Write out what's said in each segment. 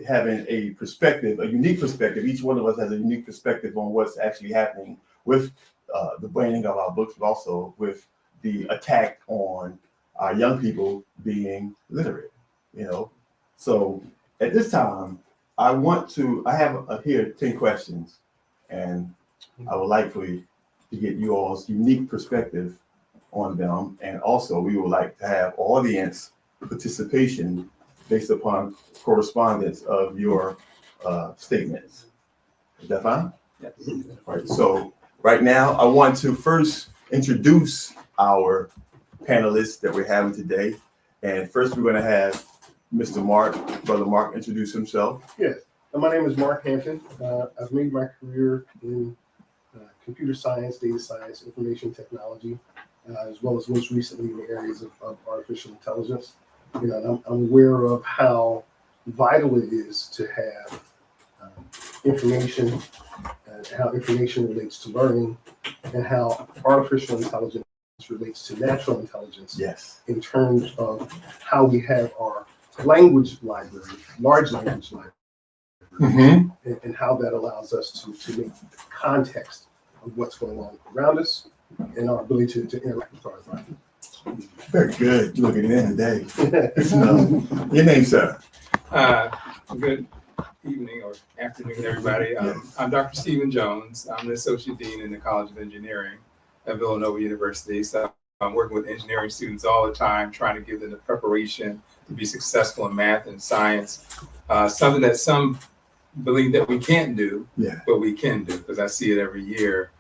having a perspective, a unique perspective. Each one of us has a unique perspective on what's actually happening with the branding of our books, but also with the attack on our young people being literate, So at this time, I have here 10 questions, and I would like for you to get you all's unique perspective on them. And also we would like to have audience participation based upon correspondence of your statements. Is that fine? Yes. Right. So right now I want to first introduce our panelists that we're having today. And first we're going to have Mr. Brother Mark, introduce himself. Yes, my name is Mark Hampton. I've made my career in computer science, data science, information technology, as well as most recently in the areas of artificial intelligence. And I'm aware of how vital it is to have information, and how information relates to learning, and how artificial intelligence relates to natural intelligence. Yes. In terms of how we have our language library, large language library, and how that allows us to make context of what's going on around us and our ability to interact with our environment. Very good. You're looking at the end of the day. Your name, sir? Good evening or afternoon, everybody. I'm Dr. Stephen Jones. I'm the Associate Dean in the College of Engineering at Villanova University. So I'm working with engineering students all the time, trying to give them the preparation to be successful in math and science, something that some believe that we can't do, but we can do, because I see it every year.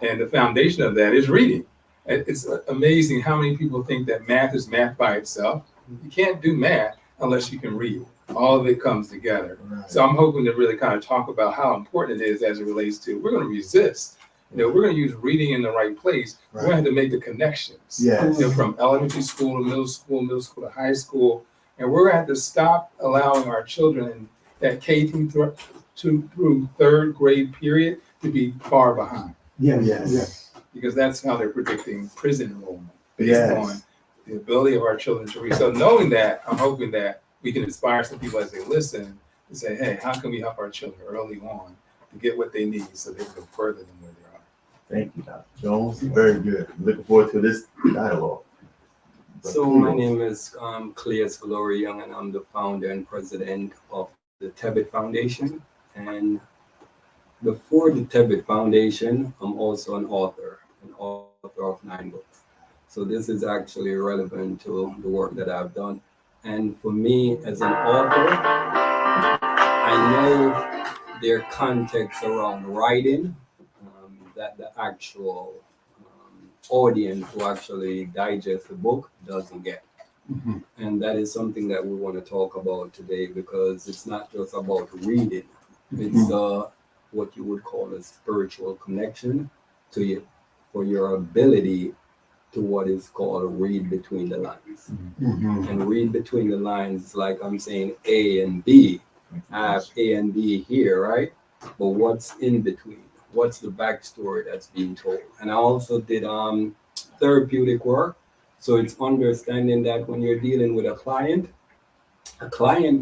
And the foundation of that is reading. It's amazing how many people think that math is math by itself. You can't do math unless you can read. All of it comes together. Right. So I'm hoping to really kind of talk about how important it is as it relates to, we're going to resist. We're going to use reading in the right place. Right. We're going to have to make the connections. Yes. From elementary school to middle school to high school. And we're going to have to stop allowing our children in that K through third grade period to be far behind. Yes. Because that's how they're predicting prison enrollment based on the ability of our children to read. So knowing that, I'm hoping that we can inspire some people as they listen to say, hey, how can we help our children early on to get what they need so they can go further than where they are? Thank you, Dr. Jones. Very good. Looking forward to this dialogue. So my name is Cleus Glory Young, and I'm the founder and president of the Tebet Foundation. And before the Tebet Foundation, I'm also an author of 9 books. So this is actually relevant to the work that I've done. And for me as an author, I know their context around writing that the actual audience who actually digest the book doesn't get. And that is something that we want to talk about today, because it's not just about reading. It's what you would call a spiritual connection to you, for your ability to what is called read between the lines. And read between the lines, like I'm saying A and B. I have A and B here, right? But what's in between? What's the backstory that's being told? And I also did therapeutic work. So it's understanding that when you're dealing with a client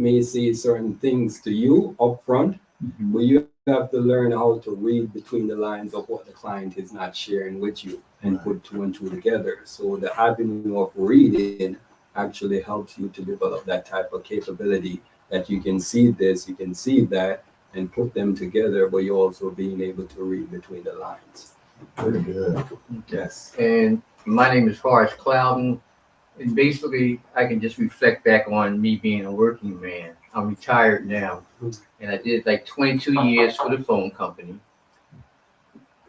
may say certain things to you up front, but you have to learn how to read between the lines of what the client is not sharing with you and put 2 and 2 together. So the avenue of reading actually helps you to develop that type of capability, that you can see this, you can see that, and put them together, but you're also being able to read between the lines. Very good. Yes. And my name is Horace Clouden. And basically, I can just reflect back on me being a working man. I'm retired now, and I did like 22 years for the phone company.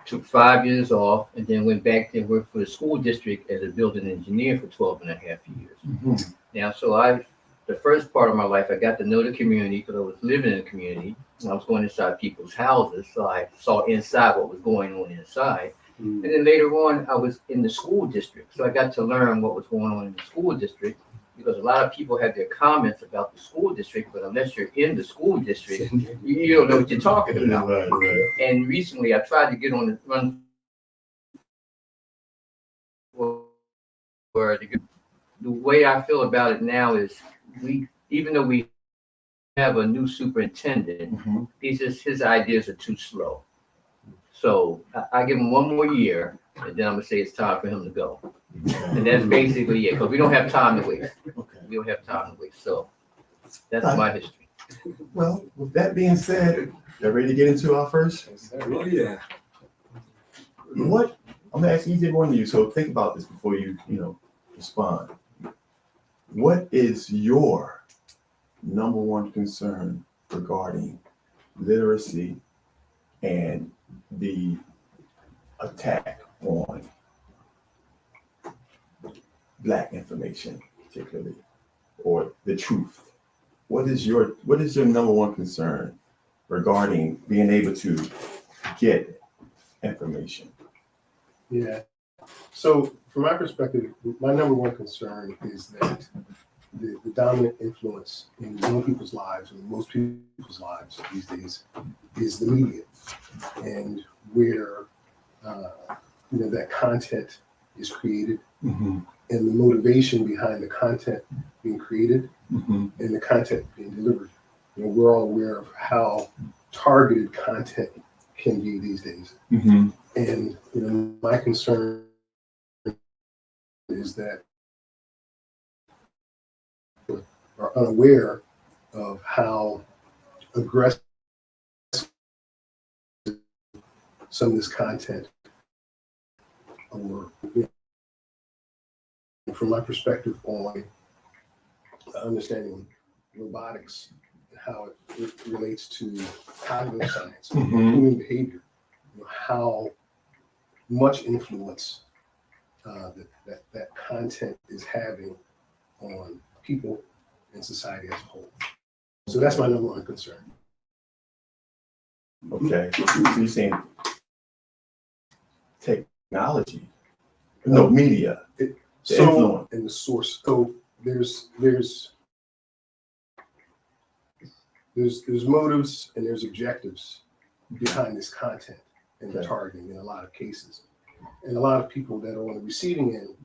Took 5 years off, and then went back and worked for the school district as a building engineer for 12 and a half years. Now, so the first part of my life, I got to know the community because I was living in the community. And I was going inside people's houses, so I saw inside what was going on inside. And then later on, I was in the school district, so I got to learn what was going on in the school district, because a lot of people had their comments about the school district, but unless you're in the school district, you don't know what you're talking about. And recently, I tried to get on the run for the way I feel about it now is, even though we have a new superintendent, Mhm. his ideas are too slow. So I give him one more year, and then I'm gonna say it's time for him to go. And that's basically it, because we don't have time to waste. Okay. We don't have time to waste. So that's my history. Well, with that being said, y'all ready to get into our first? Oh, yeah. What, I'm gonna ask each one of you, so think about this before you respond. What is your number one concern regarding literacy and the attack on Black information, particularly, or the truth? What is your number one concern regarding being able to get information? Yeah. So from my perspective, my number one concern is that the dominant influence in young people's lives and most people's lives these days is the media, and where that content is created, Mm-hmm. and the motivation behind the content being created Mm-hmm. and the content being delivered. We're all aware of how targeted content can be these days. Mm-hmm. And my concern is that are unaware of how aggressive some of this content, or from my perspective on understanding robotics and how it relates to cognitive science, Mm-hmm. human behavior, how much influence that content is having on people and society as a whole. So that's my number one concern. Okay, so you're saying technology, no, media, So, influence. and the source. So there's motives and there's objectives behind this content and the Okay. targeting in a lot of cases. And a lot of people that are on the receiving end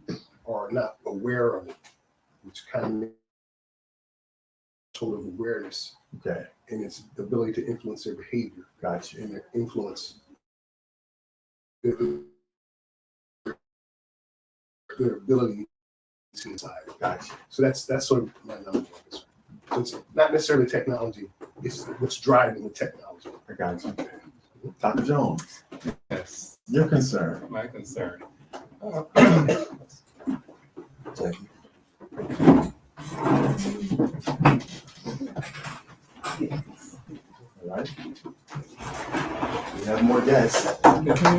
are not aware of it, which kind of makes sort of awareness Okay, and its ability to influence their behavior got you. and their influence their ability to decide. Got you. So that's sort of my number one concern. So it's not necessarily technology, it's what's driving the technology. I got you. Dr. Jones, Yes, your concern. my concern. All right. We have more guests,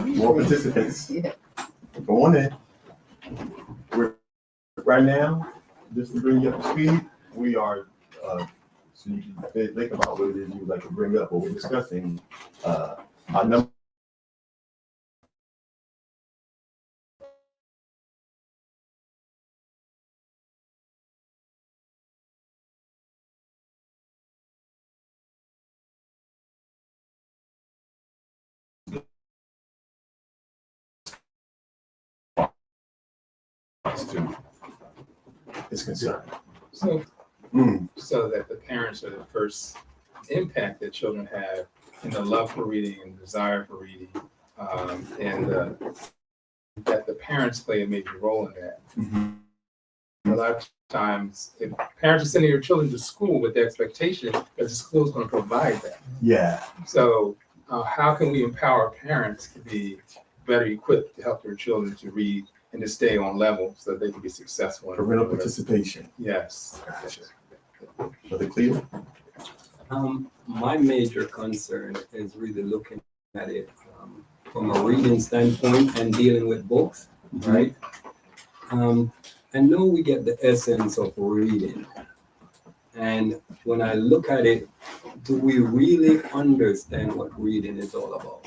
more participants. Yeah. Go on in. Right now, just to bring you up to speed, we are, so you can think about what it is you would like to bring up, what we're discussing, our number. Is concerned. So, Mm. so that the parents are the first impact that children have in the love for reading and desire for reading, and that the parents play a major role in that. Mhm. A lot of times, if parents are sending their children to school with the expectation that the school is going to provide that. Yeah, So, how can we empower parents to be better equipped to help their children to read and to stay on level so that they can be successful? parental participation. Yes. Gotcha. Brother Cleo? My major concern is really looking at it from a reading standpoint and dealing with books, right? I know we get the essence of reading. And when I look at it, do we really understand what reading is all about?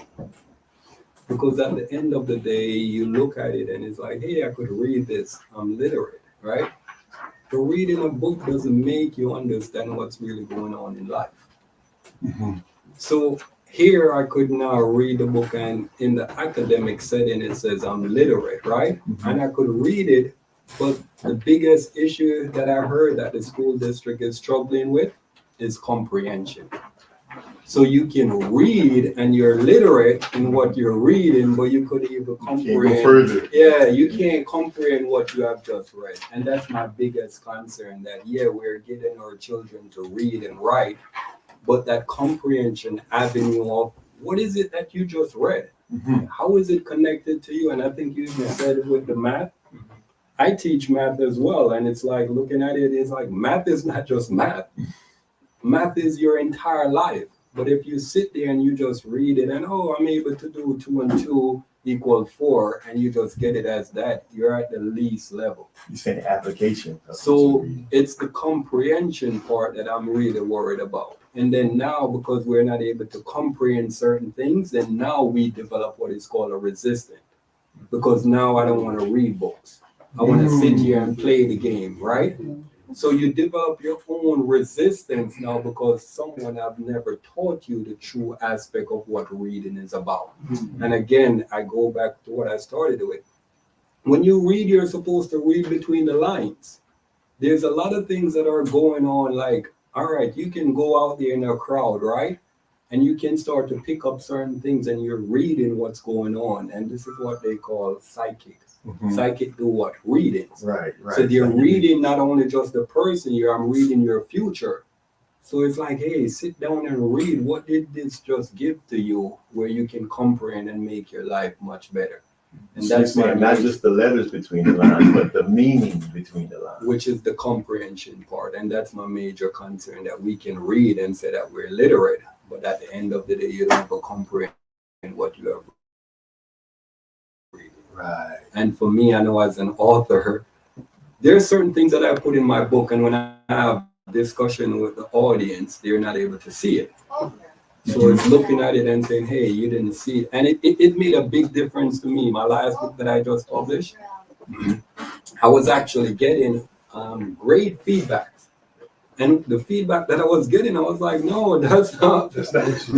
Because at the end of the day, you look at it and it's like, hey, I could read this, I'm literate, right? But reading a book doesn't make you understand what's really going on in life. Mm-hmm. So here I could now read the book, and in the academic setting, it says I'm literate, right? Mhm. And I could read it, but the biggest issue that I heard that the school district is struggling with is comprehension. So you can read and you're literate in what you're reading, but you couldn't even comprehend. You can't go further. Yeah, you can't comprehend what you have just read. And that's my biggest concern, that we're getting our children to read and write, but that comprehension avenue of what is it that you just read? Mhm. How is it connected to you? And I think you even said it with the math. I teach math as well, and it's like looking at it, it's like math is not just math. Math is your entire life. But if you sit there and you just read it and, oh, I'm able to do 2 and 2 equal 4, and you just get it as that, you're at the least level. You say the application. So it's the comprehension part that I'm really worried about. And then now, because we're not able to comprehend certain things, then now we develop what is called a resistance. Because now I don't want to read books. I want to sit here and play the game, right? So you develop your own resistance now because someone have never taught you the true aspect of what reading is about. And again, I go back to what I started with. When you read, you're supposed to read between the lines. There's a lot of things that are going on, like, all right, you can go out there in a crowd, right? And you can start to pick up certain things and you're reading what's going on. And this is what they call psychic. Psychic do what? Reading. Right. So they're reading not only just the person here, I'm reading your future. So it's like, hey, sit down and read. What did this just give to you where you can comprehend and make your life much better? And that's not just the letters between the lines, but the meaning between the lines. Which is the comprehension part. And that's my major concern, that we can read and say that we're literate, but at the end of the day, you don't comprehend what you have. Right. And for me, I know as an author, there are certain things that I put in my book, and when I have discussion with the audience, they're not able to see it. So it's looking at it and saying, hey, you didn't see it. And it made a big difference to me. My last book that I just published, I was actually getting great feedback. And the feedback that I was getting, I was like, no, that's not what you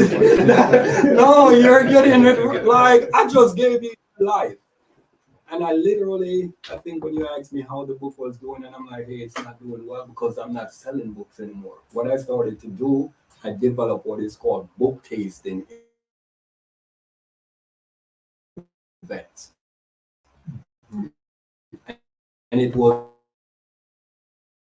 no, you're getting it like, I just gave you life. And I literally, I think when you asked me how the book was doing, and I'm like, hey, it's not doing well because I'm not selling books anymore. What I started to do, I developed what is called book tasting events. And it was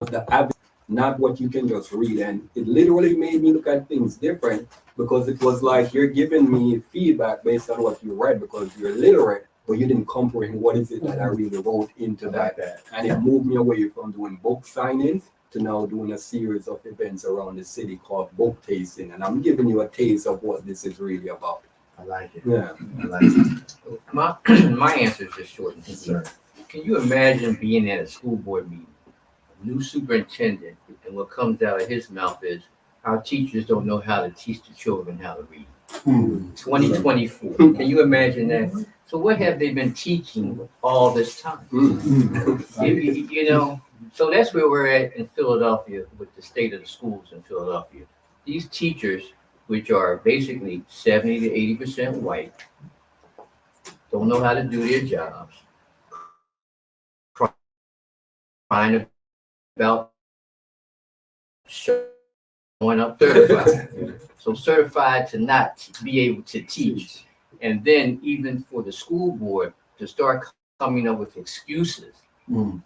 the average, not what you can just read. And it literally made me look at things different because it was like you're giving me feedback based on what you read because you're literate, but you didn't comprehend what is it that I really wrote into that. And it moved me away from doing book signings to now doing a series of events around the city called book tasting. And I'm giving you a taste of what this is really about. I like it. Yeah. I like it. My answer is just short and sweet. Can you imagine being at a school board meeting, a new superintendent, and what comes out of his mouth is, our teachers don't know how to teach the children how to read. 2024. Can you imagine that? So what have they been teaching all this time? You know, so that's where we're at in Philadelphia with the state of the schools in Philadelphia. These teachers, which are basically 70 to 80% white, don't know how to do their jobs, crying about showing up certified. So certified to not be able to teach. And then even for the school board to start coming up with excuses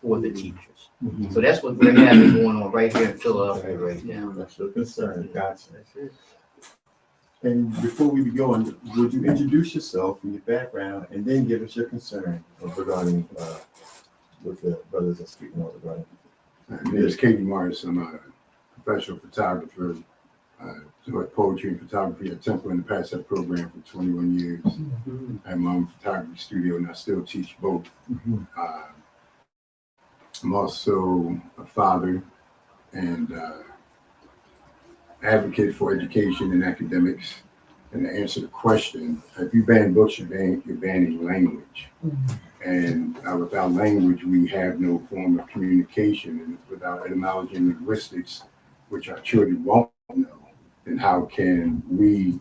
for the teachers. So that's what we're having going on right here in Philadelphia right now. That's your concern. Gotcha. That's it. And before we be going, would you introduce yourself and your background and then give us your concern regarding what the brothers are speaking on regarding? My name is Katie Morris. I'm a professional photographer. Taught poetry and photography at Temple in the Pass-Up program for 21 years. I have my own photography studio and I still teach both. I'm also a father and advocate for education and academics. And to answer the question, if you ban books, you're banning language. And without language, we have no form of communication. And without etymology and linguistics, which our children won't know, then how can we,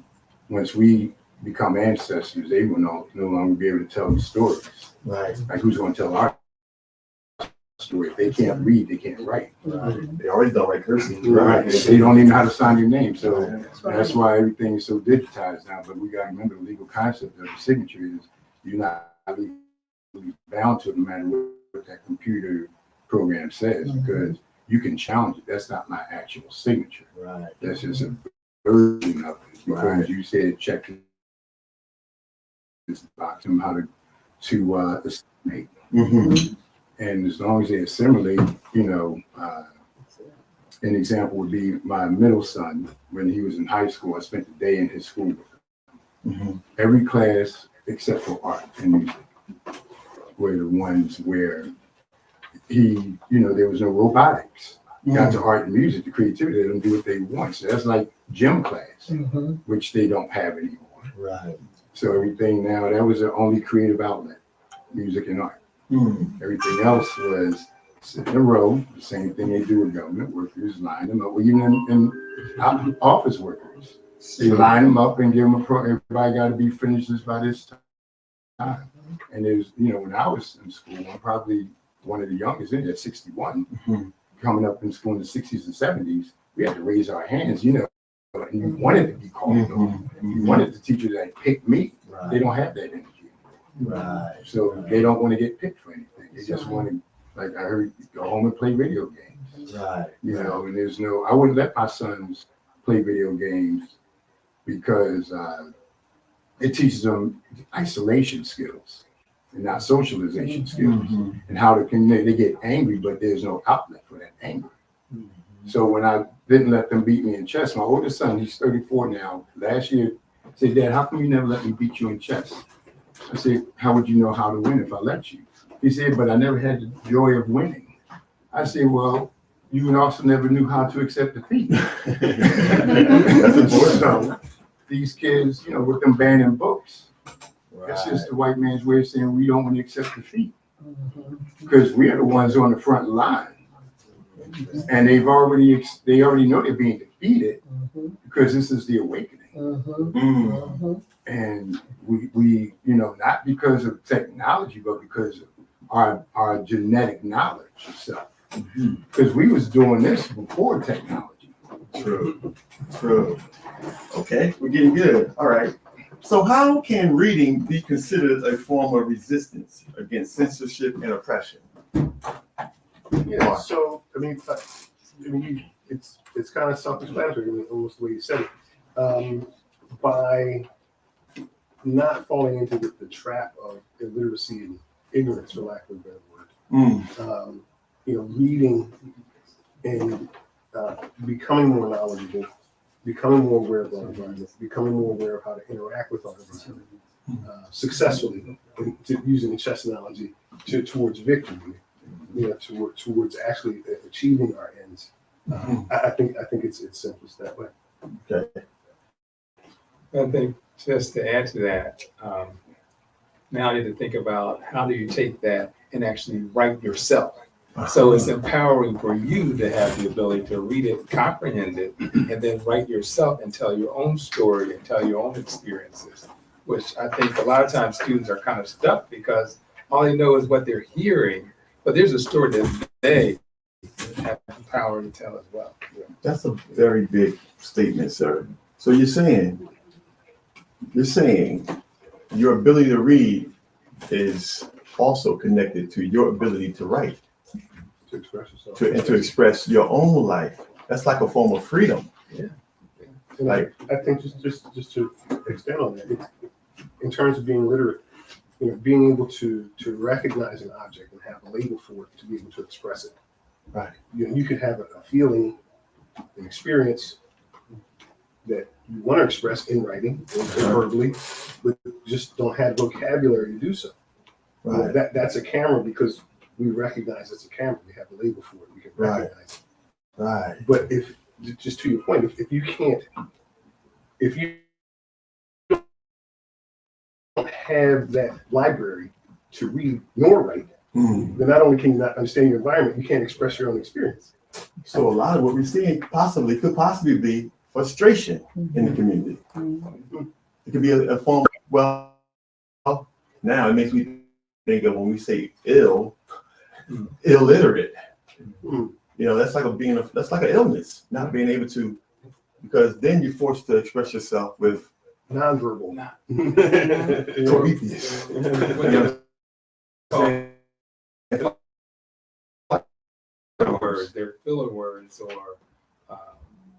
once we become ancestors, they will no longer be able to tell the stories. Right. Like who's going to tell our stories? story. If they can't read, they can't write. Right. They already don't write cursive. Right. They don't even know how to sign your name. So that's why everything is so digitized now. But we got to remember the legal concept of the signature is you're not legally bound to it no matter what that computer program says, because you can challenge it. That's not my actual signature. Right. That's just a version of it. Because you said check this box and how to estimate. And as long as they assimilate, you know, an example would be my middle son. When he was in high school, I spent the day in his school with him. Every class except for art and music were the ones where he, you know, there was no robotics. Got to art and music, the creativity, they don't do what they want. So that's like gym class, which they don't have anymore. Right. So everything now, that was the only creative outlet, music and art. Everything else was sit in a row, the same thing they do with government workers, line them up, even in office workers. They line them up and give them everybody got to be finished by this time. And there's, you know, when I was in school, I'm probably one of the youngest in there, 61, coming up in school in the 60s and 70s, we had to raise our hands, you know, and you wanted to be called on. You wanted the teacher that picked me. Right. They don't have that energy. Right. So they don't want to get picked for anything. They just want to, like I heard, go home and play video games. Right. You know, and there's no, I wouldn't let my sons play video games because it teaches them isolation skills and not socialization skills, and how to connect. They get angry, but there's no outlet for that anger. So when I didn't let them beat me in chess, my oldest son, he's 34 now, last year, said, Dad, how come you never let me beat you in chess? I said, how would you know how to win if I let you? He said, but I never had the joy of winning. I said, well, you also never knew how to accept defeat. That's important. So these kids, you know, with them banning books, that's just the white man's way of saying we don't want to accept defeat. Because we are the ones on the front line. And they already know they're being defeated because this is the awakening. And we, you know, not because of technology, but because of our genetic knowledge itself. Because we was doing this before technology. True. Okay, we're getting good. All right. So how can reading be considered a form of resistance against censorship and oppression? Yeah. So I mean, it's kind of self-explanatory. I mean, almost the way you said it. By not falling into the trap of illiteracy and ignorance, for lack of a better word. You know, reading and becoming more knowledgeable, becoming more aware of our environment, becoming more aware of how to interact with our environment successfully, using the chess analogy, towards victory, you know, towards actually achieving our ends. I think it's simplest that way. Okay. I think just to add to that, now I need to think about how do you take that and actually write yourself. So it's empowering for you to have the ability to read it, comprehend it, and then write yourself and tell your own story and tell your own experiences, which I think a lot of times students are kind of stuck because all they know is what they're hearing, but there's a story that they have the power to tell as well. That's a very big statement, sir. So you're saying your ability to read is also connected to your ability to write, To express yourself. and to express your own life. That's like a form of freedom. And I think just to extend on that, in terms of being literate, you know, being able to recognize an object and have a label for it to be able to express it. Right. You know, you could have a feeling, an experience that you want to express in writing or verbally, but just don't have vocabulary to do so. Right. You know, that's a camera because we recognize it's a camera. We have a label for it. We can recognize it. Right. But if, just to your point, if you don't have that library to read nor write, then not only can you not understand your environment, you can't express your own experience. So a lot of what we're seeing could possibly be frustration in the community. It could be a form of, well, now it makes me think of when we say ill, illiterate. Mm. You know, that's like that's like an illness, not being able to, because then you're forced to express yourself with Nonverbal. Not- Prometheus. When You they're know, words, they're filler words, or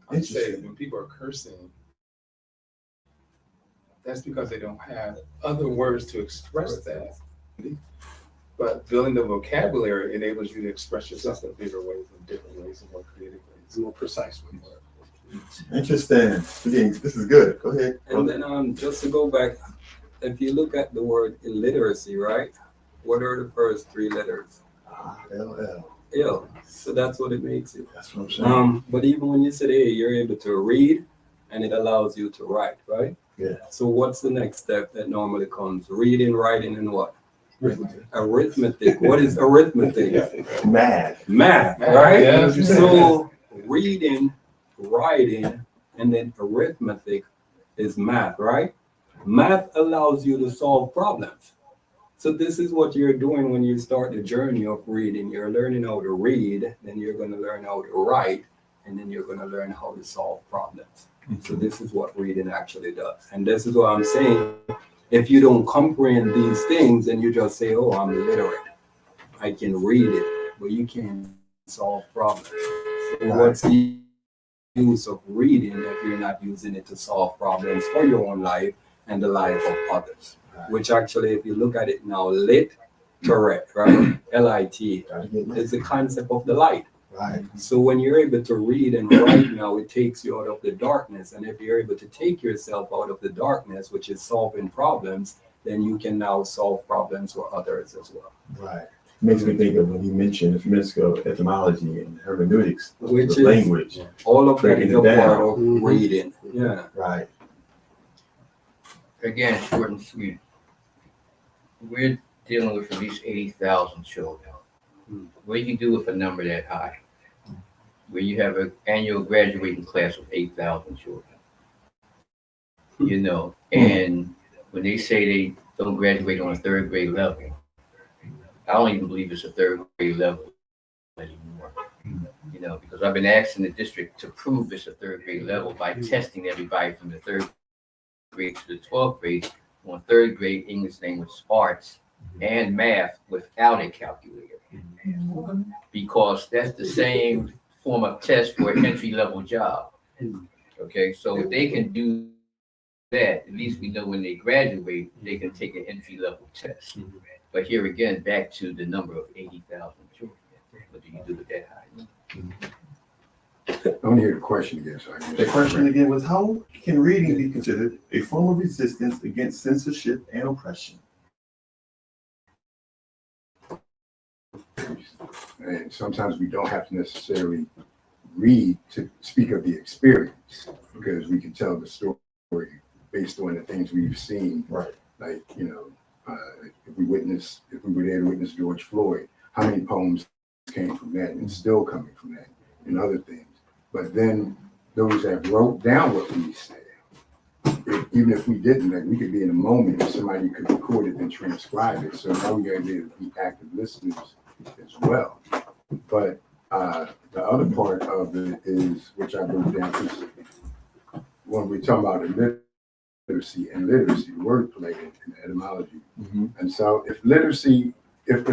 I'd say Interesting. when people are cursing, that's because they don't have other words to express that. But building the vocabulary enables you to express yourself in bigger ways, in different ways, in more creative ways. More precise way. Interesting. This is good. Go ahead. And then just to go back, if you look at the word illiteracy, right? What are the first three letters? LL. Ill. So that's what it makes it. That's what I'm saying. But even when you said A, you're able to read and it allows you to write, right? Yeah. So what's the next step that normally comes? Reading, writing, and what? Arithmetic. Arithmetic. What is arithmetic? Math. Math, Math, right? yeah. So reading, writing, and then arithmetic is math, right? Math allows you to solve problems. So this is what you're doing when you start the journey of reading. You're learning how to read, then you're going to learn how to write, and then you're going to learn how to solve problems. So this is what reading actually does. And this is what I'm saying. If you don't comprehend these things, then you just say, oh, I'm illiterate. I can read it, but you can't solve problems. So what's the use of reading if you're not using it to solve problems for your own life and the life of others? Which actually, if you look at it now, literate, right? L-I-T, is the concept of the light. Right. So when you're able to read and write now, it takes you out of the darkness. And if you're able to take yourself out of the darkness, which is solving problems, then you can now solve problems for others as well. Right. Makes me think of when you mentioned a few minutes ago etymology and hermeneutics, Which with is- language. All of that Breaking is it a part down. of Mhm. reading. Yeah. Right. Again, short and sweet. We're dealing with at least 80,000 children. What do you do with a number that high? Where you have an annual graduating class of 8,000 children. You know, and when they say they don't graduate on a third grade level, I don't even believe it's a third grade level anymore. You know, because I've been asking the district to prove it's a third grade level by testing everybody from the third grade to the 12th grade on third grade English language arts and math without a calculator. Because that's the same form of test for an entry level job. Okay, so if they can do that, at least we know when they graduate, they can take an entry level test. But here again, back to the number of 80,000 children. What do you do with that high? I want to hear the question again. So I can The question again was, how can reading be considered a form of resistance against censorship and oppression? And sometimes we don't have to necessarily read to speak of the experience, because we can tell the story based on the things we've seen. Right. Like, you know, if we were there to witness George Floyd, how many poems came from that and still coming from that and other things. But then those that wrote down what we said, even if we didn't, like, we could be in a moment and somebody could record it and transcribe it. So now we gotta be active listeners as well. But the other part of it is, which I wrote down, is when we're talking about literacy and literacy, wordplay and etymology. And so if the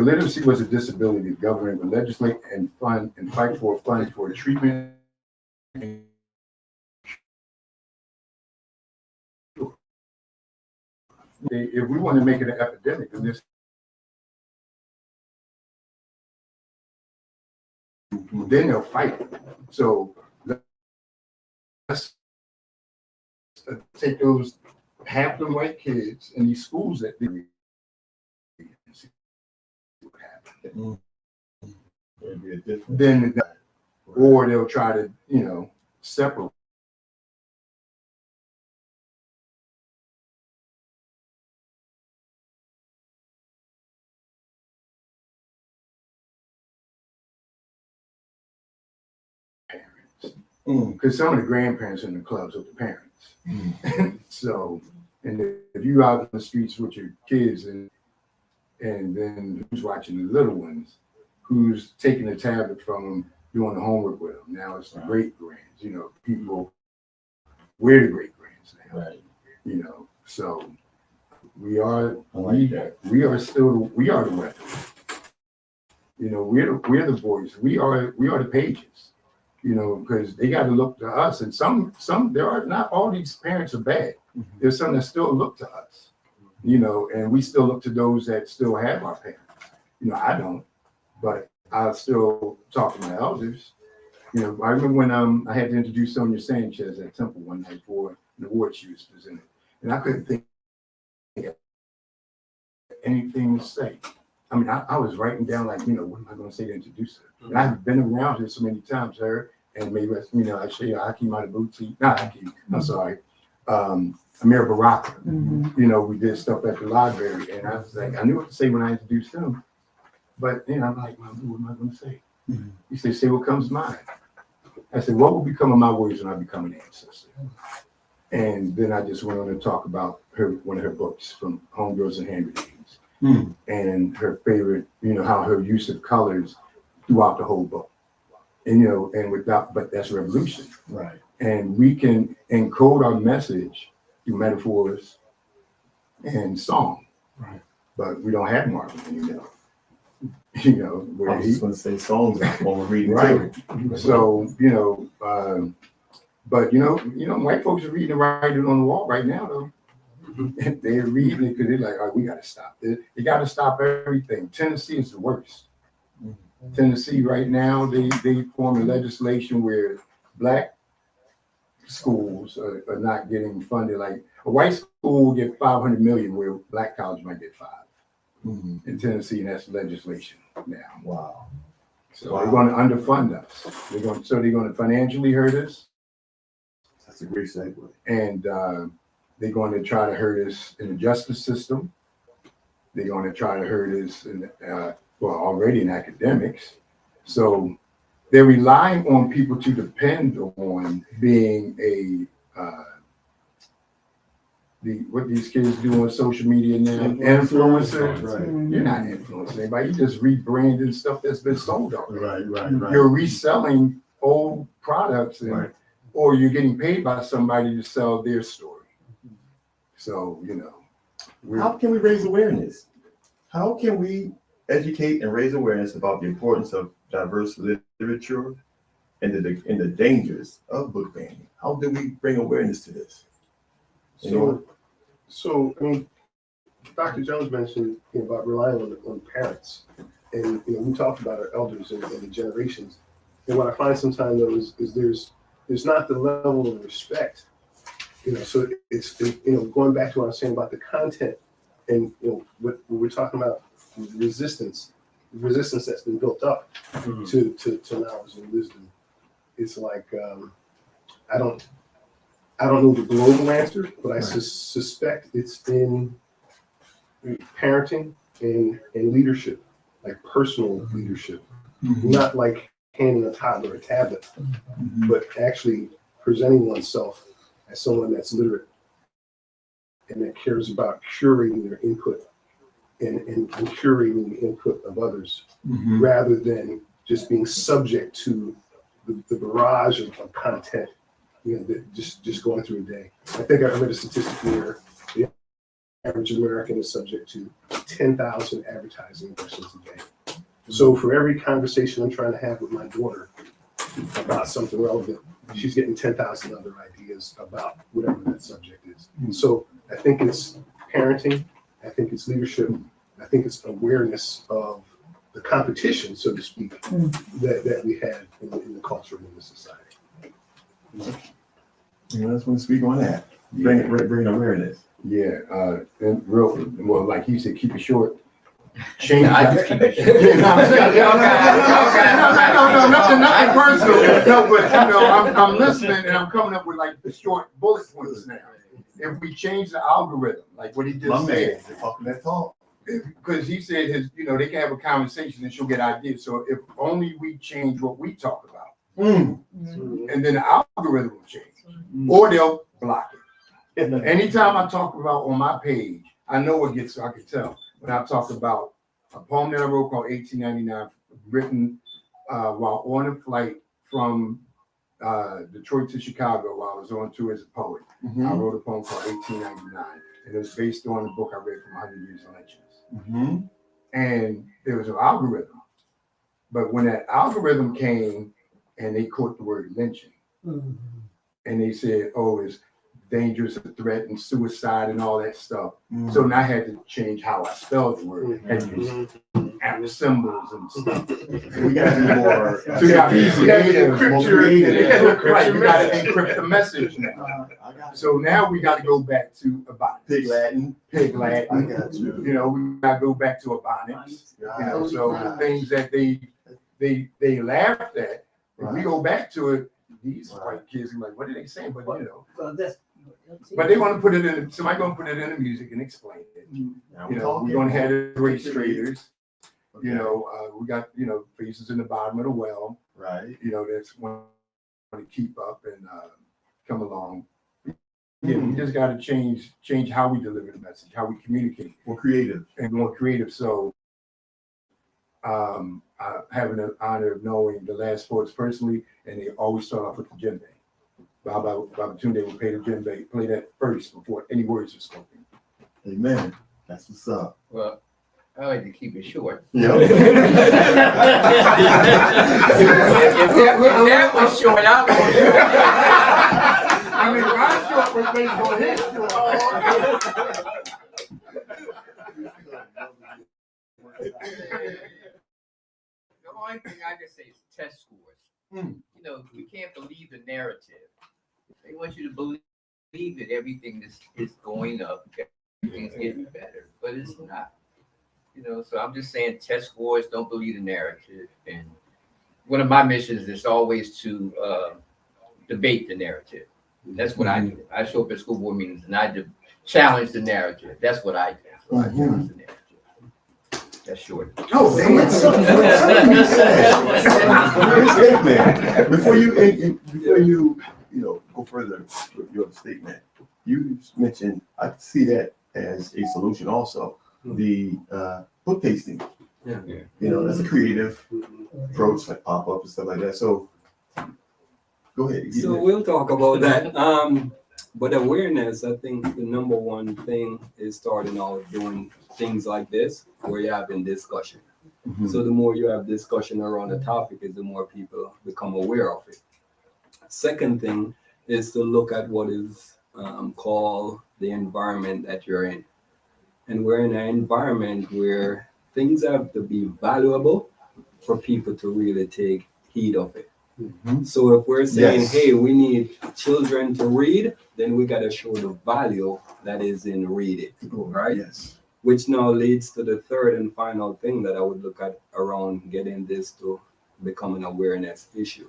literacy was a disability, the government would legislate and fund and fight for a fund for treatment. If we want to make it an epidemic, then then they'll fight it. So let's take those half the white kids in these schools that they read and see what happens. It'd be a different. Then, or they'll try to, you know, separate. Because some of the grandparents are in the clubs with the parents. So, and if you out in the streets with your kids and then who's watching the little ones who's taking the tablet from them, doing the homework with them. Now it's the great grands, you know, people, we're the great grands now, Right. you know, so we are, I like that. we are the weapon. You know, we're the voice. We are the pages, you know, because they got to look to us. And some, there are not all these parents are bad. There's some that still look to us, you know, and we still look to those that still have our parents. You know, I don't, but I still talk to my elders. You know, I remember when I had to introduce Sonia Sanchez at Temple one night for an award she was presenting, and I couldn't think of anything to say. I mean, I was writing down like, you know, what am I going to say to introduce her? And I've been around her so many times, her and maybe, you know, I show you Hakeem Adabuti, not Hakeem, I'm sorry, Amir Baraka. You know, we did stuff at the library, and I was like, I knew what to say when I introduced him, but then I'm like, well, what am I going to say? He said, say what comes to mind. I said, what will become of my words when I become an ancestor? And then I just went on to talk about one of her books, from Homegirls and Handmaidens, and her favorite, you know, how her use of colors throughout the whole book. And, you know, and without, but that's revolution. Right. And we can encode our message through metaphors and song. Right. But we don't have Marvin anymore. You know, I where was he, just going to say songs are form of reading. right. Too. So, you know, but you know, white folks are reading and writing on the wall right now, though. They're reading it because they're like, all right, we got to stop. They got to stop everything. Tennessee is the worst. Tennessee right now, they form a legislation where Black schools are not getting funded. Like a white school will get 500 million, where Black college might get 5. In Tennessee, and that's legislation now. Wow. So they're going to underfund us. They're going to financially hurt us, That's a great segue. and they're going to try to hurt us in the justice system. They're going to try to hurt us in, well, already in academics. So they're relying on people to depend on being what these kids do on social media now, influencers. Right. You're not influencing anybody. You just rebranding stuff that's been sold already. Right. You're reselling old products, and, Right. or you're getting paid by somebody to sell their story. So, you know, How can we raise awareness? How can we educate and raise awareness about the importance of diverse literature and the dangers of book banning? How do we bring awareness to this? So I mean, Dr. Jones mentioned, you know, about relying on parents, and you know, we talked about our elders and the generations. And what I find sometimes though is there's not the level of respect, you know. So it's you know, going back to what I was saying about the content, and you know what we're talking about, resistance that's been built up to knowledge and wisdom. It's like I don't know the global answer, but I suspect it's in parenting and leadership, like personal leadership, not like handing a toddler a tablet, but actually presenting oneself as someone that's literate and that cares about curating their input and curating the input of others, rather than just being subject to the barrage of content, you know, that just going through a day. I think I read a statistic where the average American is subject to 10,000 advertising impressions a day. So for every conversation I'm trying to have with my daughter about something relevant, she's getting 10,000 other ideas about whatever that subject is. So I think it's parenting, I think it's leadership, I think it's awareness of the competition, so to speak, that we have in the culture and in the society. You know, I just want to speak on that. Bring awareness. yeah, and real well, like he said, keep it short. Change. I just keep it short. Nothing personal. No, but you know, I'm listening and I'm coming up with like the short bullet points now. If we change the algorithm, like what he just said, Talking that talk. because he said they can have a conversation and she'll get ideas. So if only we change what we talk about, and then the algorithm will change, or they'll block it. Anytime I talk about on my page, I know what gets, I can tell when I talk about a poem that I wrote called 1899 written while on a flight from Detroit to Chicago while I was on tour as a poet. I wrote a poem called 1899, and it was based on a book I read from 100 Years of Lynchings. And there was an algorithm. But when that algorithm came and they caught the word lynching, and they said, oh, it's dangerous, a threat, and suicide, and all that stuff. So now I had to change how I spelled the word and use symbols and stuff. So we got to be more. So you got to be creative, more creative. Right, you got to encrypt the message now. I got So now we got to go back to abundance. Pig Latin. Pig Latin. I got you. You know, we got to go back to abundance. You know, so the things that they laughed at, if we go back to it, these white kids are like, what are they saying? But you know, but they want to put it in. Somebody gonna put it in the music and explain it. You know, we're gonna have great traders. You know, we got places in the bottom of the well. Right. You know, that's want to keep up and come along. Yeah, we just got to change how we deliver the message, how we communicate. More creative. And more creative. So, I have an honor of knowing the last sports personally, and they always start off with the djembe. Baba Tunde will play that first before any words are spoken. Amen. That's what's up. Well, I like to keep it short. Yeah. If that was short, I would. I mean, if I'm short, we're based on his The only thing I can say is test scores. You know, we can't believe the narrative. They want you to believe that everything is going up, everything's getting better, but it's not. You know, so I'm just saying test scores, don't believe the narrative. And one of my missions is always to debate the narrative. That's what I do. I show up at school board meetings and I challenge the narrative. That's what I do. So I challenge the narrative. That's short. Oh, man. Before you go further with your statement, you mentioned I see that as a solution also. The book tasting. Yeah. You know, that's a creative approach, like pop-up and stuff like that. So go ahead. So we'll talk about that. But awareness, I think the number one thing is starting out doing things like this, where you're having discussion. So the more you have discussion around a topic, is the more people become aware of it. Second thing is to look at what is called the environment that you're in. And we're in an environment where things have to be valuable for people to really take heed of it. So if we're saying, hey, we need children to read, then we got to show the value that is in reading, right? Yes. Which now leads to the third and final thing that I would look at around getting this to become an awareness issue.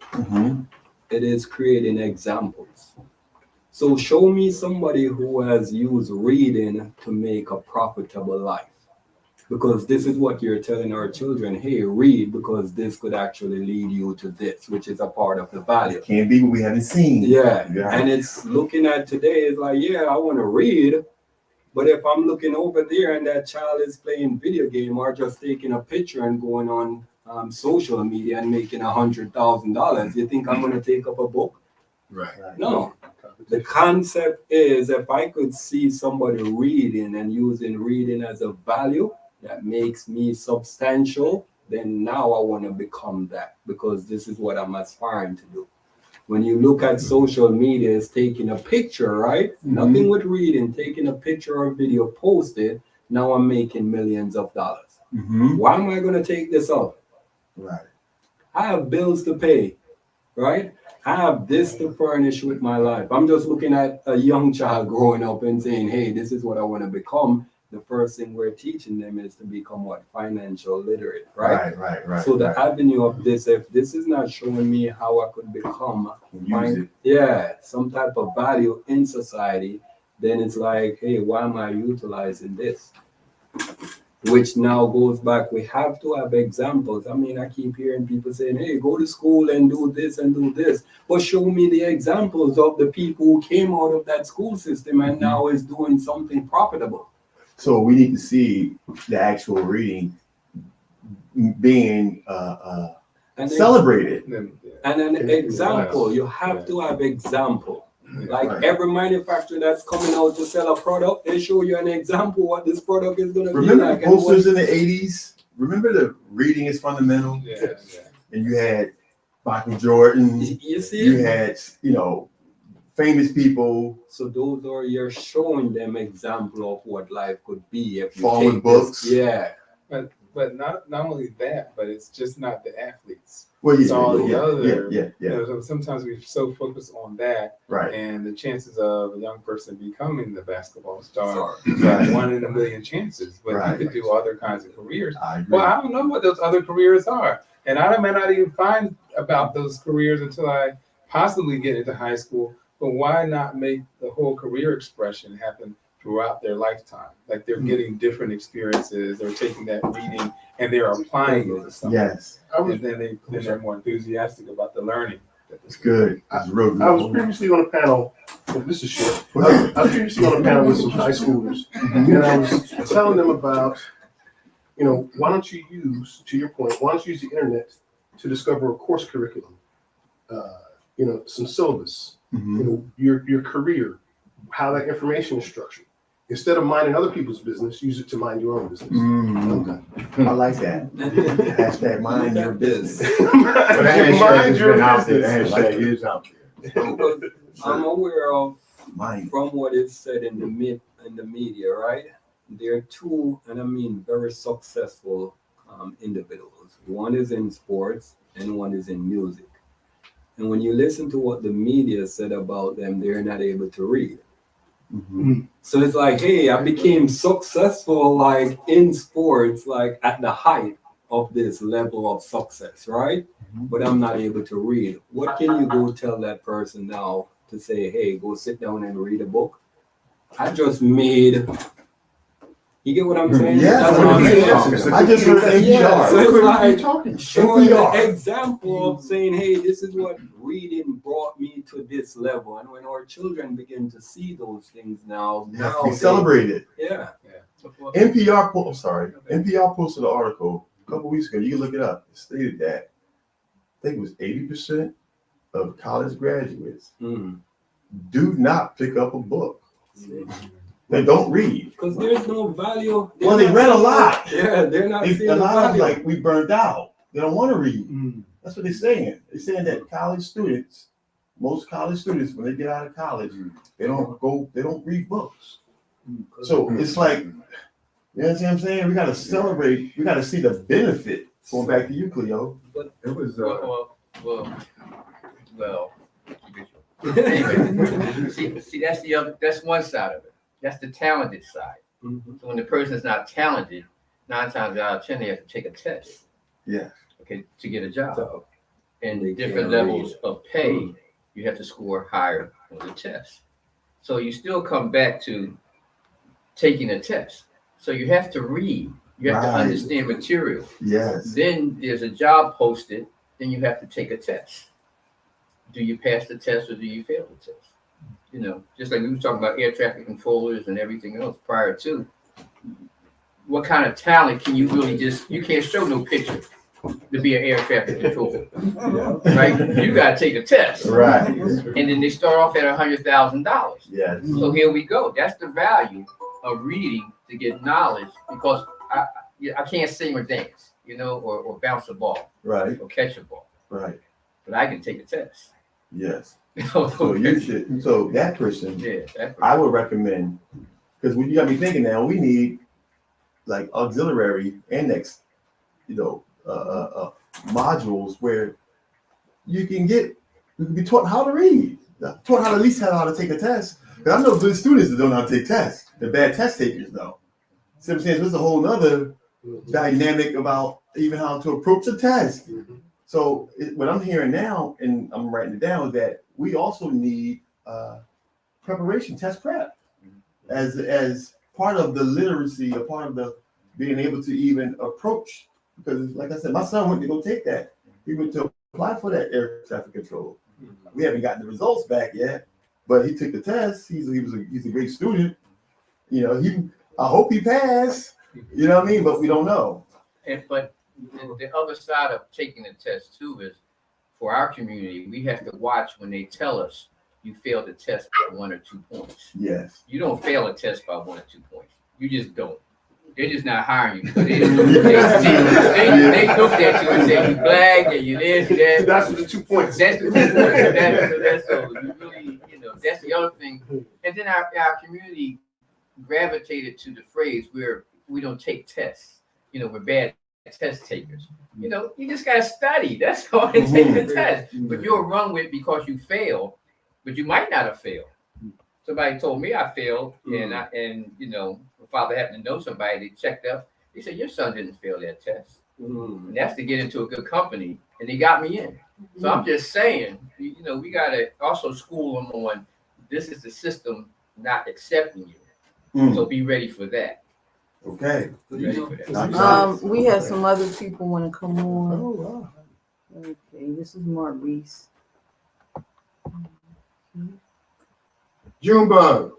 It is creating examples. So show me somebody who has used reading to make a profitable life. Because this is what you're telling our children, hey, read, because this could actually lead you to this, which is a part of the value. It can't be what we haven't seen. Yeah. And it's looking at today, it's like, yeah, I want to read. But if I'm looking over there and that child is playing video game or just taking a picture and going on social media and making $100,000, you think I'm going to take up a book? Right. No. The concept is if I could see somebody reading and using reading as a value that makes me substantial, then now I want to become that, because this is what I'm aspiring to do. When you look at social media, it's taking a picture, right? Nothing with reading, taking a picture or video, post it. Now I'm making millions of dollars. Why am I going to take this up? Right. I have bills to pay, right? I have this to furnish with my life. I'm just looking at a young child growing up and saying, hey, this is what I want to become. The first thing we're teaching them is to become what? Financial literate, right? Right. So the avenue of this, if this is not showing me how I could become some type of value in society, then it's like, hey, why am I utilizing this? Which now goes back, we have to have examples. I mean, I keep hearing people saying, hey, go to school and do this and do this. But show me the examples of the people who came out of that school system and now is doing something profitable. So we need to see the actual reading being And celebrated. And an example, you have to have example. Like Right. every manufacturer that's coming out to sell a product, they show you an example what this product is gonna be Remember like. the posters in the 80s? Remember the reading is fundamental? Yeah. And you had Michael Jordan, You see? you had, famous people, So those are you're showing them example of what life could be if you Forward take books. This, yeah. But not only that, but it's just not the athletes. well, It's all the other. yeah, You know, so sometimes we're so focused on that, right, and the chances of a young person becoming the basketball star Sorry. right. 1 in a million chances. But Right. you could do other kinds of careers. I agree. Well, I don't know what those other careers are, and I may not even find about those careers until I possibly get into high school. But why not make the whole career expression happen throughout their lifetime? Like they're getting different experiences, they're taking that reading and they're applying it to something. Yes, And then they're more enthusiastic about the learning. it's good. It's real good. I was previously on a panel, and this is short. Okay. I was previously on a panel with some high schoolers, and I was telling them about, why don't you use, to your point, why don't you use the internet to discover a course curriculum, some syllabus, Mhm. your career, how that information is structured. Instead of minding other people's business, use it to mind your own business. Mhm. I like that. Hashtag mind your business. But the hashtag Mind has your been out there, the business. hashtag is out there. Because I'm aware of Mind. from what is said in the media, right? There are two, and I mean very successful individuals. One is in sports and one is in music. And when you listen to what the media said about them, they're not able to read. Mhm. So it's like, hey, I became successful like in sports, like at the height of this level of success, right? Mhm. But I'm not able to read. What can you go tell that person now to say, hey, go sit down and read a book? I just made. You get what I'm saying? Yeah, That's what I'm saying. I just heard Yeah, so it's NPR. like talking. showing an NPR. example of saying, hey, this is what reading brought me to this level. And when our children begin to see those things now, We celebrate it. yeah. NPR posted an article a couple weeks ago. You can look it up. It stated that I think it was 80% of college graduates Mm. do not pick up a book. They don't read. Because there's no value. Well, they read a lot. Yeah, they're not seeing A the lot of value. like we burned out. They don't want to read. That's what they're saying. They're saying that most college students, when they get out of college, they don't read books. So it's like, you know what I'm saying? We gotta celebrate. We gotta see the benefit. Going back to you, Cleo. It was, Well. Anyway, see, that's one side of it. That's the talented side. Mhm. So when the person is not talented, 9 times out of 10, they have to take a test. Yeah. Okay, to get a job. And They different can't levels read. of pay, you have to score higher on the test. So you still come back to taking a test. So you have to read. You have to Right. understand material. Yes. Then there's a job posted. Then you have to take a test. Do you pass the test or do you fail the test? Just like we were talking about air traffic controllers and everything else prior to. What kind of talent can you really you can't show no picture to be an air traffic controller, right? You got to take a test. Right. And then they start off at $100,000. Yes. So here we go. That's the value of reading to get knowledge because I can't sing or dance, or bounce a ball Right. or catch a ball, Right. but I can take a test. Yes. So you should. So that person, Yeah, I would recommend, because when you got me thinking now, we need like auxiliary annex, modules where you can be taught how to read, taught how to at least how to take a test. Because I know good students that don't know how to take tests. They're bad test takers though. See what I'm saying? There's a whole nother dynamic about even how to approach a test. So what I'm hearing now, and I'm writing it down, is that we also need preparation, test prep, as part of the literacy, a part of the being able to even approach. Because, like I said, my son went to go take that. He went to apply for that air traffic control. We haven't gotten the results back yet, but he took the test. He's a great student. I hope he passed. You know what I mean? But we don't know. But the other side of taking the test too is for our community, we have to watch when they tell us you failed the test by 1 or 2 points. Yes. You don't fail a test by 1 or 2 points. You just don't. They're just not hiring you. They looked at you and said you black and you this, that. That's the 2 points. That's the 2 points. That's so you really, that's the other thing. And then our community gravitated to the phrase where we don't take tests. We're bad test takers. You just gotta study. That's all, and take the test. But you'll run with because you failed, but you might not have failed. Somebody told me I failed, and my father happened to know somebody. They checked up. They said your son didn't fail that test. And that's to get into a good company, and they got me in. So I'm just saying, we gotta also school them on this is the system not accepting you. So be ready for that. Okay. Be ready for that. We have some other people want to come on. Oh, wow. Okay, this is Maurice. Junebug.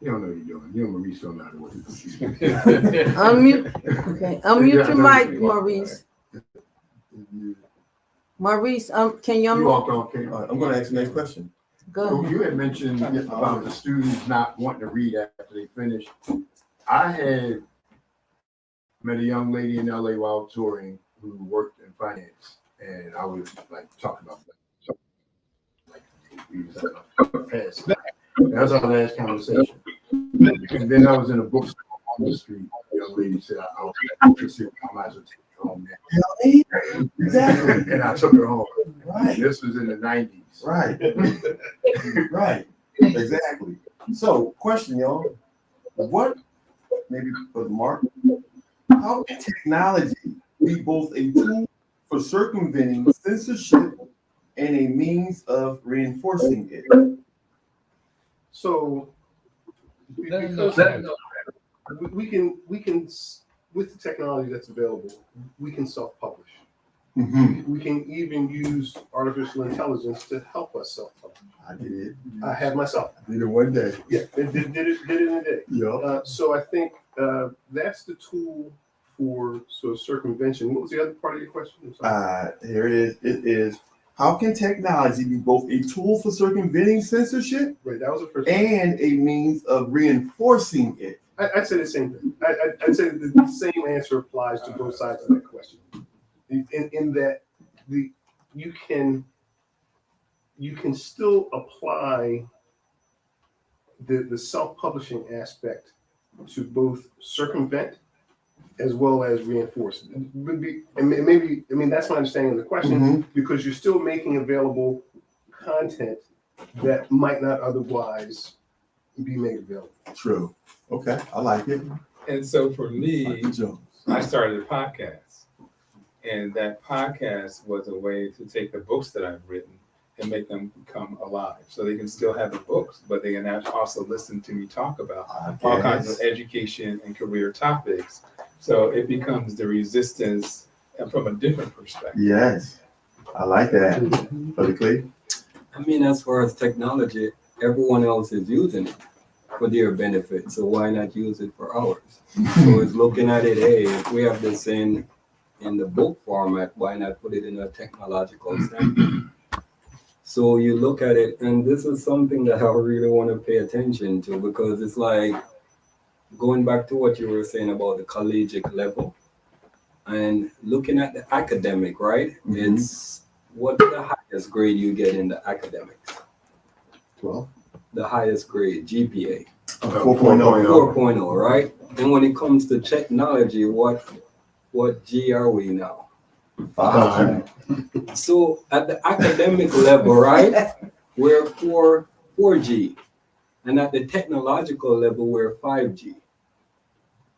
You don't know what you're doing. You and Maurice don't know how to work the computer. Unmute. Okay, unmute your mic, Maurice. Maurice, can you You unmute? walked on camera. I'm going to ask the next question. Go So ahead. you had mentioned about the students not wanting to read after they finish. I had met a young lady in LA while touring who worked in finance, and I was like talking about we was past. That was our last conversation. And then I was in a bookstore on the street. The young lady said, I might as well take you home now. Exactly. And I took her home. Right. This was in the 90s. Right. Right. Exactly. So, question, y'all. What, maybe for Mark, how can technology be both a tool for circumventing censorship and a means of reinforcing it? So because we can with the technology that's available, we can self-publish. Mm-hmm. We can even use artificial intelligence to help us self-publish. I did it. I have myself. I did it one day. Yeah, did it in a day. Yeah. So I think that's the tool for sort of circumvention. What was the other part of your question? I'm sorry. Here it is. It is, how can technology be both a tool for circumventing censorship Right, that was the first one. and a means of reinforcing it? I'd say the same thing. I'd say the same answer applies to both sides of that question. In that you can still apply the self-publishing aspect to both circumvent as well as reinforce. Maybe that's my understanding of the question, because you're still making available content that might not otherwise be made available. True. Okay. I like it. And so for me, Jones. I started a podcast, and that podcast was a way to take the books that I've written and make them become alive. So they can still have the books, but they can also listen to me talk about all kinds of education and career topics. So it becomes the resistance from a different perspective. Yes. I like that. Brother Clay? I mean, as far as technology, everyone else is using it for their benefit. So why not use it for ours? So it's looking at it, hey, if we have this in the book format, why not put it in a technological standard? So you look at it, and this is something that I really want to pay attention to, because it's like going back to what you were saying about the collegiate level and looking at the academic, right? It's what's the highest grade you get in the academics? 12. The highest grade, GPA. 4.0. 4.0, right? And when it comes to technology, what G are we now? 5. So at the academic level, right, we're 4G. And at the technological level, we're 5G.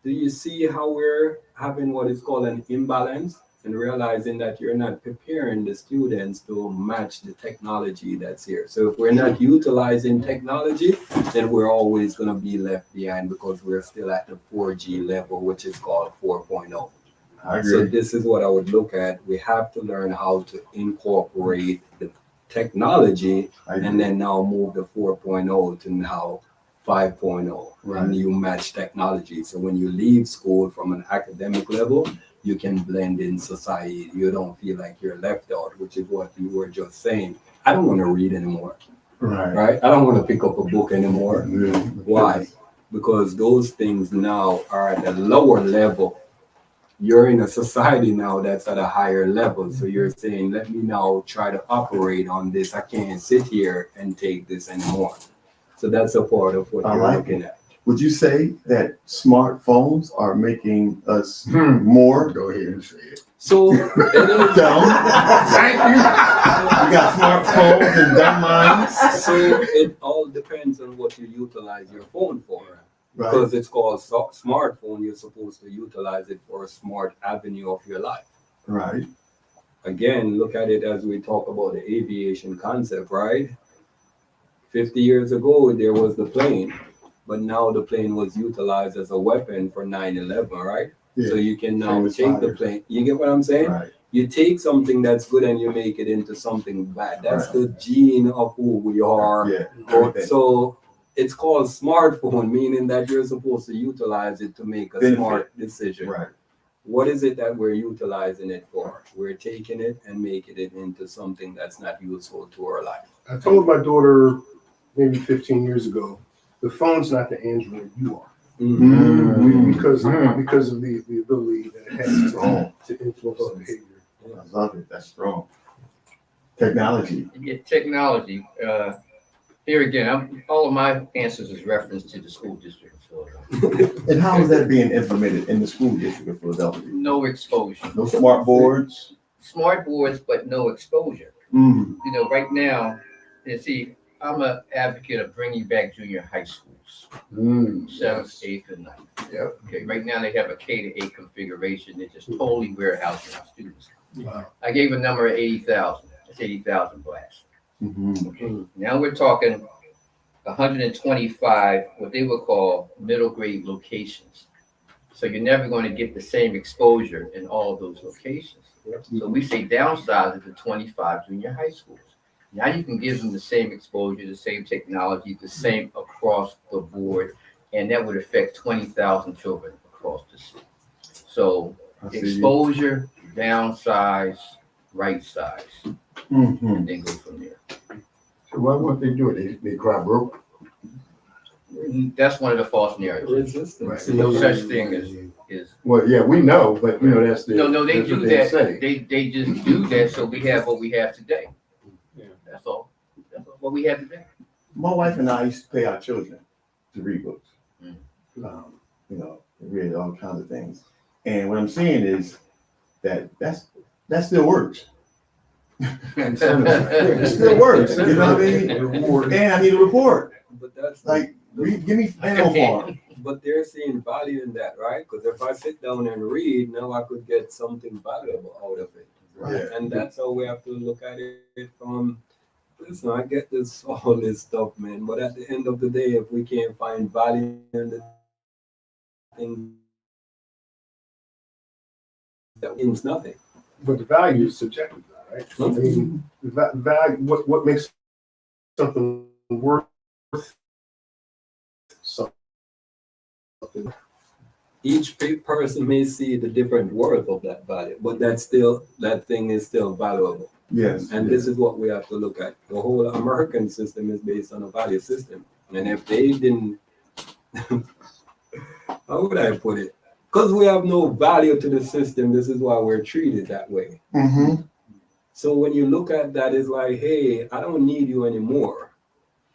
Do you see how we're having what is called an imbalance, and realizing that you're not preparing the students to match the technology that's here? So if we're not utilizing technology, then we're always going to be left behind, because we're still at the 4G level, which is called 4.0. I agree. So this is what I would look at. We have to learn how to incorporate the technology and then now move the 4.0 to now 5.0, and you match technology. So when you leave school from an academic level, you can blend in society. You don't feel like you're left out, which is what you were just saying. I don't want to read anymore, right? I don't want to pick up a book anymore. Why? Because those things now are at a lower level. You're in a society now that's at a higher level. So you're saying, let me now try to operate on this. I can't sit here and take this anymore. So that's a part of what you're looking at. Would you say that smartphones are making us more? Go ahead and say it. So Dumb. Thank you. We got smartphones and dumb minds. so it all depends on what you utilize your phone for. Right. Because it's called smartphone, you're supposed to utilize it for a smart avenue of your life. Right. Again, look at it as we talk about the aviation concept, right? 50 years ago, there was the plane, but now the plane was utilized as a weapon for 9/11, right? Yeah. So you can now Famous take the fires. plane. You get what I'm saying? Right. You take something that's good and you make it into something bad. That's Right. the gene of who we are. Yeah. But- Everything. so it's called smartphone, meaning that you're supposed to utilize it to make a Benefit. smart decision. Right. What is it that we're utilizing it for? We're taking it and making it into something that's not useful to our life. I told my daughter maybe 15 years ago, the phone's not the android, you are. Because of the ability that it has to influence our behavior. I love it. That's strong. Technology. Yeah, technology. Here again, all of my answers is reference to the school district of Philadelphia. And how is that being implemented in the school district of Philadelphia? No exposure. No smart boards. Smart boards, but no exposure. Mm. You know, right now, you see, I'm an advocate of bringing back junior high schools, 7th, 8th, and 9th. Yep. Okay, right now they have a K to 8 configuration. They're just totally warehousing our students. Wow. I gave a number of 80,000. That's 80,000 blasts. Mm-hmm. Okay, now we're talking 125, what they would call middle grade locations. So you're never going to get the same exposure in all of those locations. So we say downsize it to 25 junior high schools. Now you can give them the same exposure, the same technology, the same across the board, and that would affect 20,000 children across the city. So exposure, downsize, right size, Mm-hmm. and then go from there. So what they do? They cry broke. That's one of the false narratives. Resistance. No such thing as Well, yeah, we know, but you know that's the no, they that's do what they that. say. They just do that so we have what we have today. Yeah. That's all. That's what we have today. My wife and I used to pay our children to read books. Mm. You know, read all kinds of things. And what I'm saying is that still works. It still works. You know what I mean? Reward. And I need a report. But that's Like, give me Animal Farm. but they're seeing value in that, right? Because if I sit down and read, now I could get something valuable out of it. Right. And that's how we have to look at it from, listen, I get this, all this stuff, man. But at the end of the day, if we can't find value in the thing, that means nothing. But the value is subjective, right? I mean, the value, what makes something worth something? Each person may see the different worth of that value, but that thing is still valuable. Yes. And this is what we have to look at. The whole American system is based on a value system. And if they didn't, how would I put it? Because we have no value to the system, this is why we're treated that way. Mm-hmm. So when you look at that, it's like, hey, I don't need you anymore.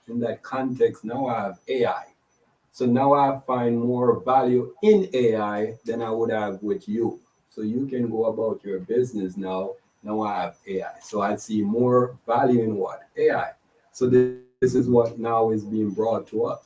In that context, now I have AI. So now I find more value in AI than I would have with you. So you can go about your business now. Now I have AI. So I see more value in what? AI. So this is what now is being brought to us.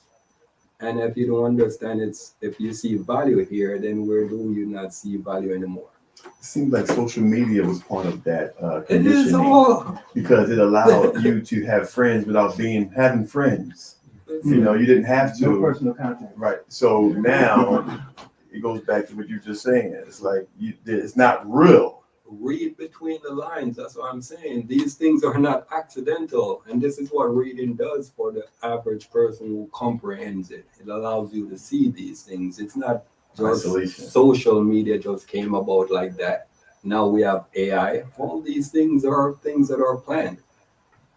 And if you don't understand if you see value here, then where do you not see value anymore? It seems like social media was part of that It is conditioning all. because it allowed you to have friends without having friends. You know, you didn't have to. No personal contact. Right. So now it goes back to what you were just saying. It's like it's not real. read between the lines. That's what I'm saying. These things are not accidental. And this is what reading does for the average person who comprehends it. It allows you to see these things. It's not just Isolation. social media just came about like that. Now we have AI. All these things are things that are planned.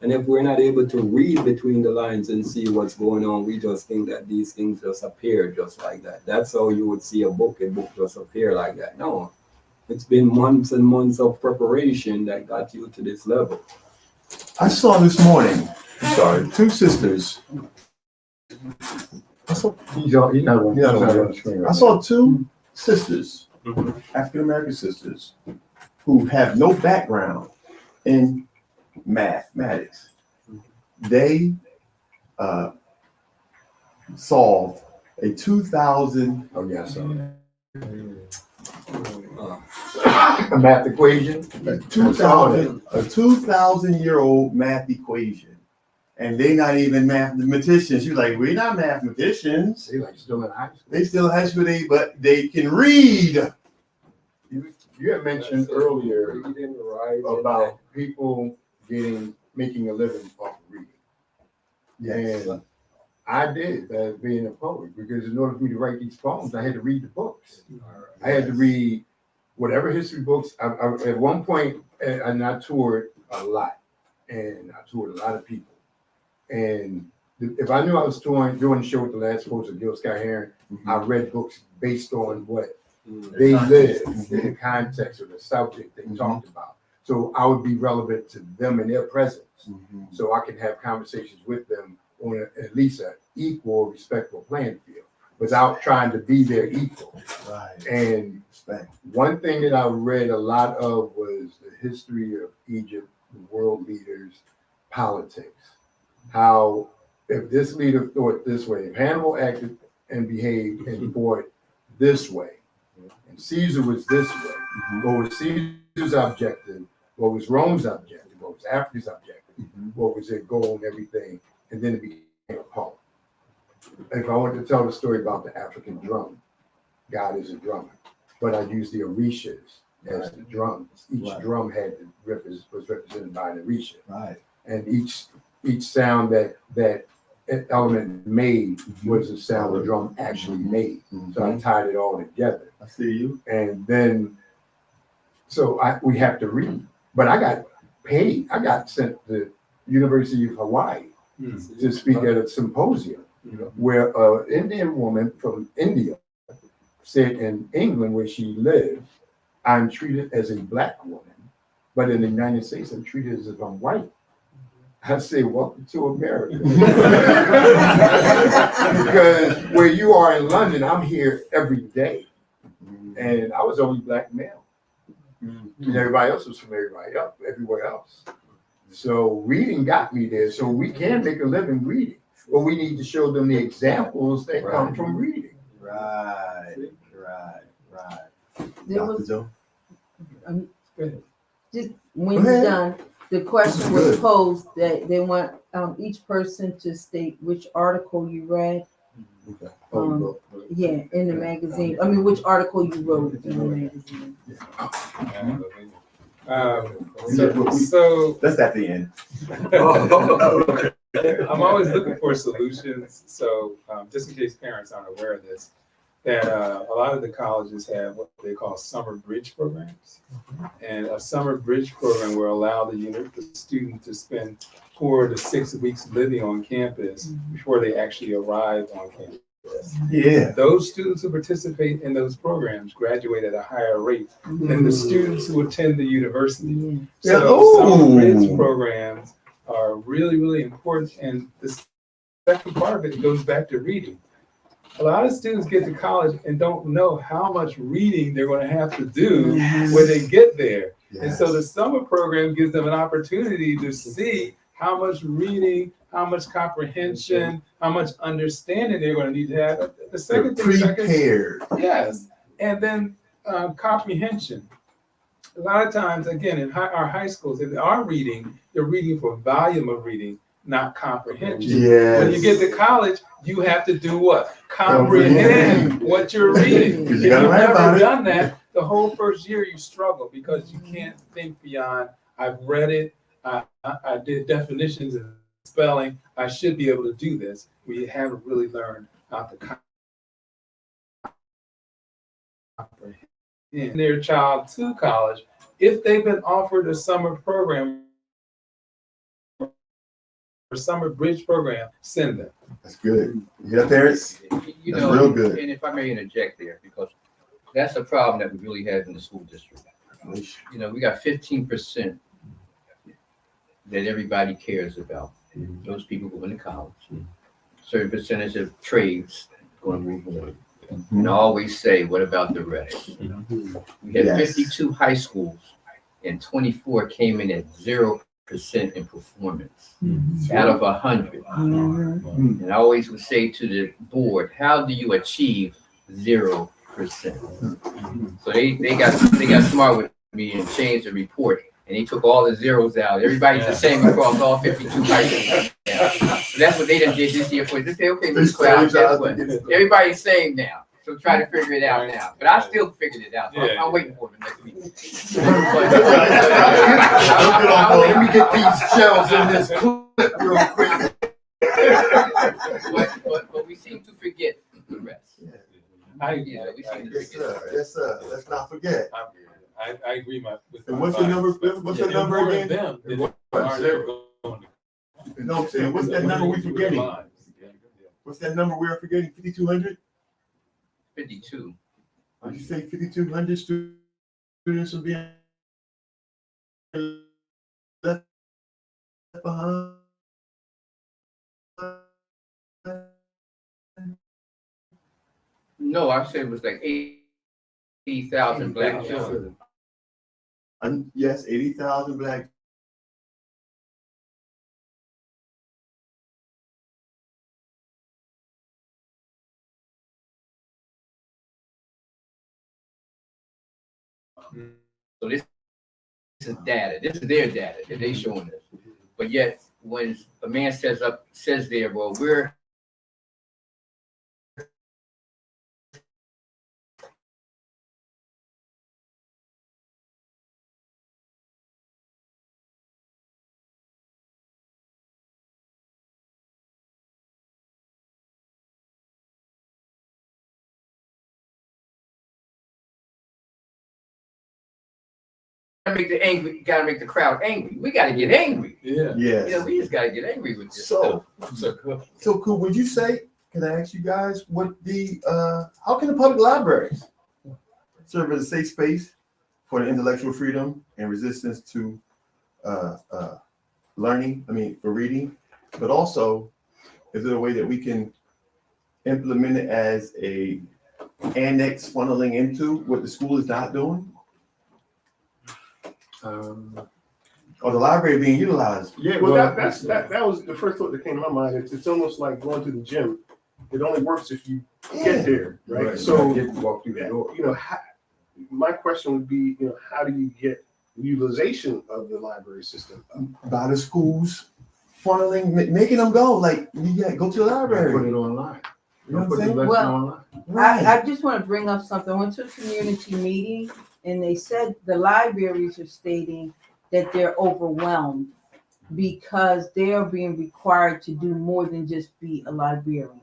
And if we're not able to read between the lines and see what's going on, we just think that these things just appear just like that. That's how you would see a book just appear like that. No, it's been months and months of preparation that got you to this level. I saw this morning, two sisters. I saw He's on the screen right I saw two sisters, African American sisters, who have no background in mathematics. They solved a 2000 now. Oh, yeah, I saw that. A math equation. a 2000-year-old math equation, and they not even mathematicians. You're like, we're not mathematicians. They like still in high school. They still in high school, but they can read. You had mentioned earlier Reading, writing, about people making a living off of reading. And I did that being a poet, because in order for me to write these poems, I had to read the books. I had to read whatever history books. I at one point, and I toured a lot, and I toured a lot of people. And if I knew I was touring, doing a show with the last post of Gil Scott Heron, I read books based on what they lived in the context of the subject they talked about. So I would be relevant to them and their presence. So I can have conversations with them on at least an equal, respectful playing field without trying to be their equal. Right. And one thing that I read a lot of was the history of Egypt, the world leaders, politics. How if this leader thought this way, if Hannibal acted and behaved and fought this way, and Caesar was this way, what was Caesar's objective? What was Rome's objective? What was Africa's objective? What was their goal and everything? And then it became a poem. If I wanted to tell the story about the African drum, God is a drummer, but I used the orishas as the drums. Each drum had was represented by an orisha, and each sound that element made was the sound the drum actually made. So I tied it all together. I see you. And then, we have to read. But I got paid. I got sent to the University of Hawaii to speak at a symposium where an Indian woman from India said in England, where she lived, I'm treated as a black woman, but in the United States, I'm treated as if I'm white. I say, welcome to America. Because where you are in London, I'm here every day. And I was only black male. And everybody else was from everywhere else. So reading got me there. So we can make a living reading, but we need to show them the examples that come from reading. Right. There Dr. was, Joe? just when you're done, the question was posed that they want each person to state which article you read. Yeah, in the magazine. I mean, which article you wrote in the magazine. So That's at the end. I'm always looking for solutions. So just in case parents aren't aware of this, that a lot of the colleges have what they call summer bridge programs. And a summer bridge program will allow the student to spend 4 to 6 weeks living on campus before they actually arrive on campus. Yeah. Those students who participate in those programs graduate at a higher rate than the students who attend the university. So summer bridge programs are really, really important. And the second part of it goes back to reading. A lot of students get to college and don't know how much reading they're going to have to do when they get there. And so the summer program gives them an opportunity to see how much reading, how much comprehension, how much understanding they're going to need to have. The second thing, prepared. Yes. And then comprehension. A lot of times, again, in our high schools, if they are reading, they're reading for volume of reading, not comprehension. Yes. When you get to college, you have to do what? Comprehend what you're reading. If you've never done that, the whole first year you struggle because you can't think beyond, I've read it, I did definitions and spelling, I should be able to do this. We haven't really learned how to comprehend their child to college. If they've been offered a summer program or summer bridge program, send them. That's good. Yeah, parents. You That's know, real good. and if I may interject there, because that's a problem that we really have in the school district. You know, we got 15% that everybody cares about. Those people going to college. Certain percentage of trades going to move on. And I always say, what about the rest? We had Yes. 52 high schools and 24 came in at 0% in performance out of 100. And I always would say to the board, how do you achieve 0%? So they got smart with me and changed the report, and they took all the zeros out. Everybody's the same across all 52 high schools. So that's what they done did this year for. They say, okay, Ms. Cloud, guess what? Everybody's same now. So try to figure it out now. But I still figured it out. So I'm waiting for it next week. Let me get these shells in this clip real quick. But we seem to forget the rest. I Yes, sir. Let's not forget. I agree with And what's the number? What's the number again? Them, than What's are zero? going to You know what I'm saying? What's that number we forgetting? lives. What's that number we're forgetting? 5,200? 52. Did you say 5,200 students are being left behind? No, I said it was like 80,000 black children. Yes, 80,000 black. So this is data. This is their data that they showing us. But yet, when a man says there, well, we're make the angry, gotta make the crowd angry. We gotta get angry. Yeah. Yes. You know, we just gotta get angry with this So, stuff. so cool. Would you say, can I ask you guys what how can the public libraries serve as a safe space for the intellectual freedom and resistance to learning? I mean, for reading, but also, is there a way that we can implement it as a annex funneling into what the school is not doing? Or the library being utilized? Yeah, Well, that was the first thought that came to my mind. It's almost like going to the gym. It only works if you get there, right? So, walk through the door. you know, my question would be, you know, how do you get utilization of the library system? By the schools funneling, making them go. Like, you gotta go to the library. Put it online. You know what I'm Put the saying? lesson Well, online. Right. I just want to bring up something. I went to a community meeting and they said the libraries are stating that they're overwhelmed because they're being required to do more than just be a librarian.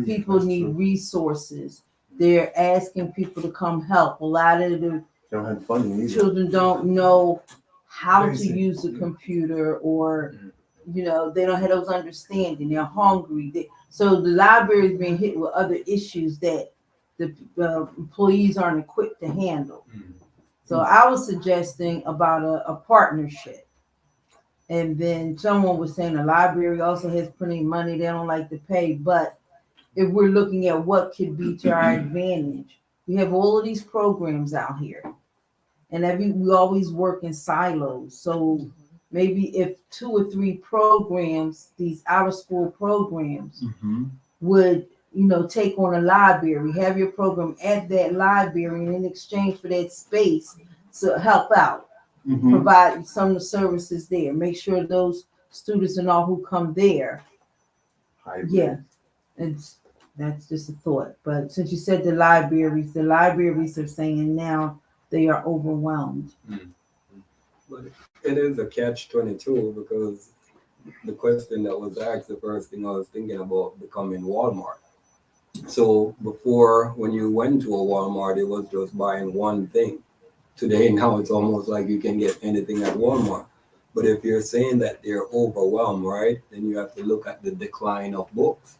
People need resources. They're asking people to come help. A lot of the They don't have funding either. children don't know how to Basic. use a computer, or you know, they don't have those understanding. They're hungry. So the library is being hit with other issues that the employees aren't equipped to handle. So I was suggesting about a partnership. And then someone was saying the library also has plenty of money. They don't like to pay. But if we're looking at what could be to our advantage, we have all of these programs out here. And we always work in silos. So maybe if 2 or 3 programs, these out of school programs, would, you know, take on a library, have your program at that library, and in exchange for that space, so help out, provide some of the services there, make sure those students and all who come there. Yeah, that's just a thought. But since you said the libraries are saying now they are overwhelmed. But it is a catch-22 because the question that was asked, the first thing I was thinking about becoming Walmart. So before, when you went to a Walmart, it was just buying one thing. Today, now it's almost like you can get anything at Walmart. But if you're saying that they're overwhelmed, right, then you have to look at the decline of books.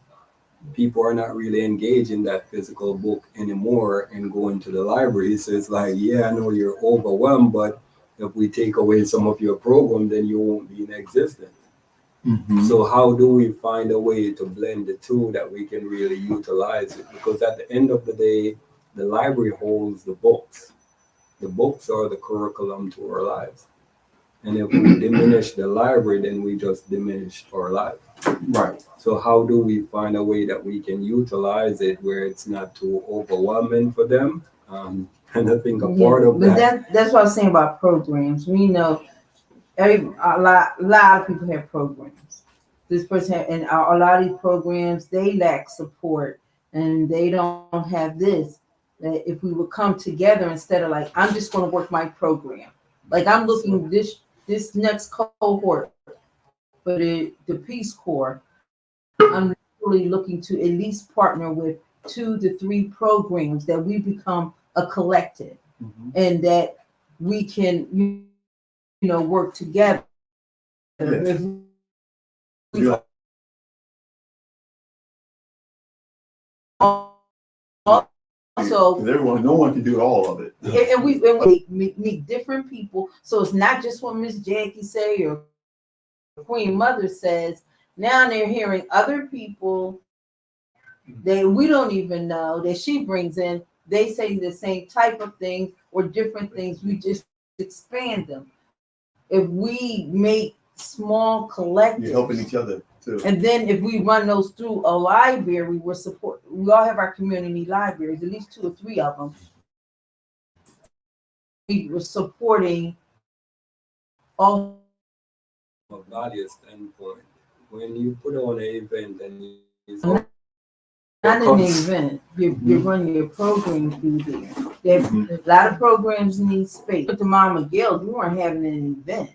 People are not really engaged in that physical book anymore and going to the library. So it's like, yeah, I know you're overwhelmed, but if we take away some of your program, then you won't be in existence. So how do we find a way to blend the two that we can really utilize it? Because at the end of the day, the library holds the books. The books are the curriculum to our lives. And if we diminish the library, then we just diminished our life. Right. So how do we find a way that we can utilize it where it's not too overwhelming for them? And I think a part of But that. that's what I was saying about programs. We know a lot of people have programs. This person and a lot of these programs, they lack support and they don't have this. That if we would come together instead of like, I'm just going to work my program. Like I'm looking this next cohort for the Peace Corps. I'm really looking to at least partner with 2 to 3 programs that we become a collective and that we can, you know, work together. Yes. If we also, everyone, no one can do all of it. and we meet different people, so it's not just what Miss Jackie say or Queen Mother says. Now they're hearing other people that we don't even know that she brings in. They say the same type of things or different things. We just expand them. If we make small collectives, You're helping each other too. and then if we run those through a library, we all have our community libraries, at least 2 or 3 of them. We were supporting all. From a value standpoint, when you put on an event and it's Not an event, you run your program through there. A lot of programs need space. With the Mama Guild, we weren't having an event.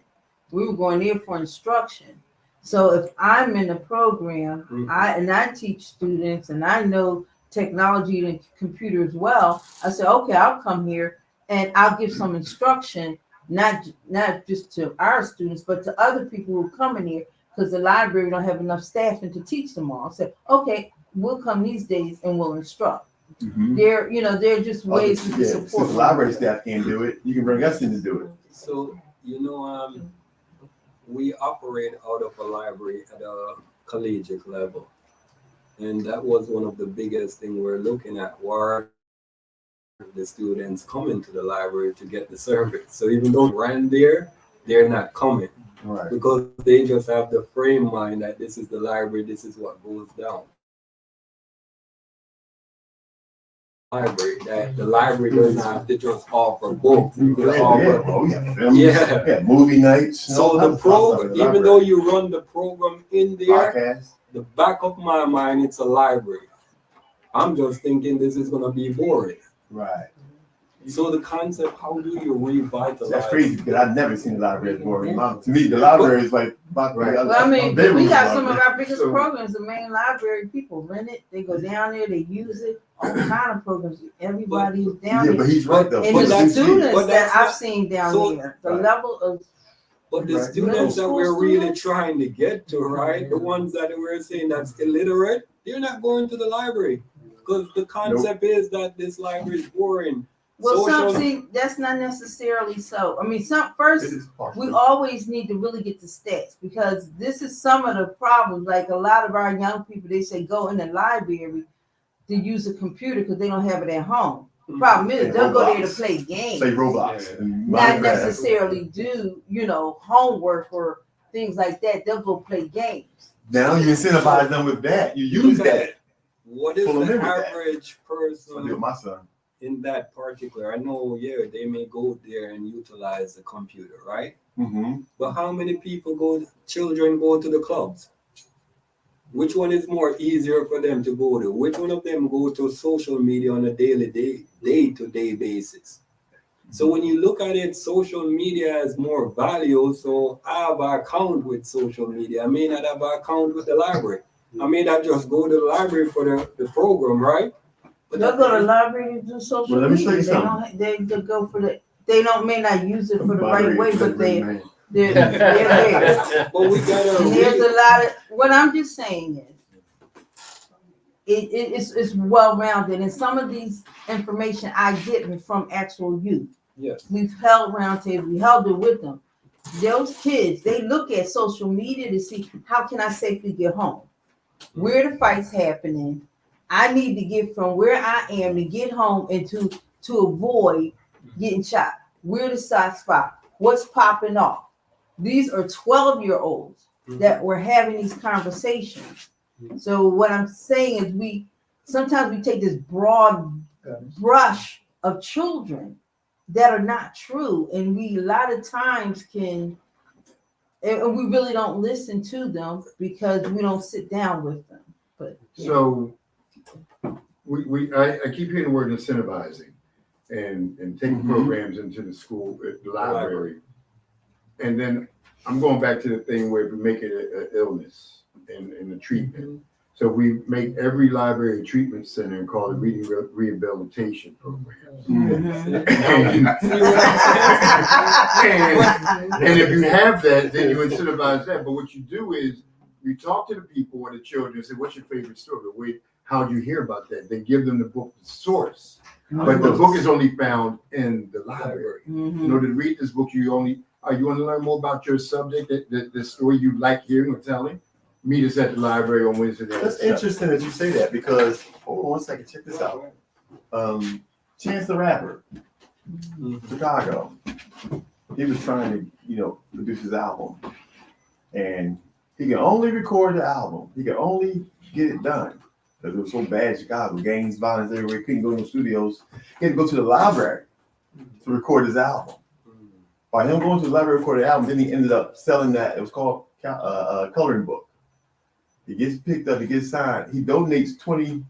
We were going there for instruction. So if I'm in a program, I teach students and I know technology and computer as well, I say, okay, I'll come here and I'll give some instruction, not just to our students, but to other people who are coming here because the library don't have enough staffing to teach them all. I say, okay, we'll come these days and we'll instruct. They're just ways we can support. Since the library staff can't do it, you can bring us in to do it. So, we operate out of a library at a collegiate level. And that was one of the biggest things we're looking at. Why the students coming to the library to get the service? So even though ran there, they're not coming. Right. Because they just have the frame mind that this is the library, this is what goes down. Library, that the library doesn't have to just offer books. Yeah, movie nights. So the program, even though you run the program in there, podcast. the back of my mind, it's a library. I'm just thinking this is gonna be boring. Right. So the concept, how do you revitalize? That's crazy because I've never seen the library as boring. To me, the library is like. Well, I mean, we got some of our biggest programs. The main library, people rent it. They go down there, they use it. All kind of programs. Everybody is down there. But he's right though. And the students that I've seen down there, the level of. But the students that we're really trying to get to, right? The ones that we're saying that's illiterate, they're not going to the library because the concept is that this library is boring. Well, that's not necessarily so. I mean, we always need to really get the stats because this is some of the problems. Like a lot of our young people, they say go in the library to use a computer because they don't have it at home. The problem is they'll go there to play games. Play Roblox. Not necessarily do, homework or things like that. They'll go play games. Now you incentivize them with that. You use that. What is the average person? I do with my son. In that particular, I know, they may go there and utilize the computer, right? But how many children go to the clubs? Which one is more easier for them to go to? Which one of them go to social media on a day-to-day basis? So when you look at it, social media has more value. So I have an account with social media. I may not have an account with the library. I may not just go to the library for the program, right? But They'll go to the library to do social Well, let me show media. you They don't, they go for the, they don't, may not use it for the right way, but they're there. But we gotta And there's a lot of, what I'm just saying is, it's well-rounded, and some of these information I get from actual youth. Yes. We've held roundtable, we held it with them. Those kids, they look at social media to see, how can I safely get home? Where the fight's happening? I need to get from where I am to get home and to avoid getting shot. Where the soft spot? What's popping off? These are 12-year-olds that were having these conversations. So what I'm saying is we sometimes take this broad brush of children that are not true, and we a lot of times and we really don't listen to them because we don't sit down with them. But yeah. So I keep hearing the word incentivizing and taking programs into the school, the library. And then I'm going back to the thing where we make it an illness and a treatment. So we make every library a treatment center and call it reading rehabilitation programs. And if you have that, then you incentivize that. But what you do is you talk to the people or the children and say, what's your favorite story? How do you hear about that? Then give them the book, the source. But the book is only found in the library. In order to read this book, you want to learn more about your subject, the story you like hearing or telling? Meet us at the library on Wednesday. That's interesting that you say that, because hold on one second, check this out. Chance the Rapper, Chicago. He was trying to, produce his album, and he can only record the album. He can only get it done because it was so bad in Chicago, gangs, violence everywhere. He couldn't go to the studios. He had to go to the library to record his album. By him going to the library to record the album, then he ended up selling that. It was called a coloring book. He gets picked up, he gets signed. He donates $3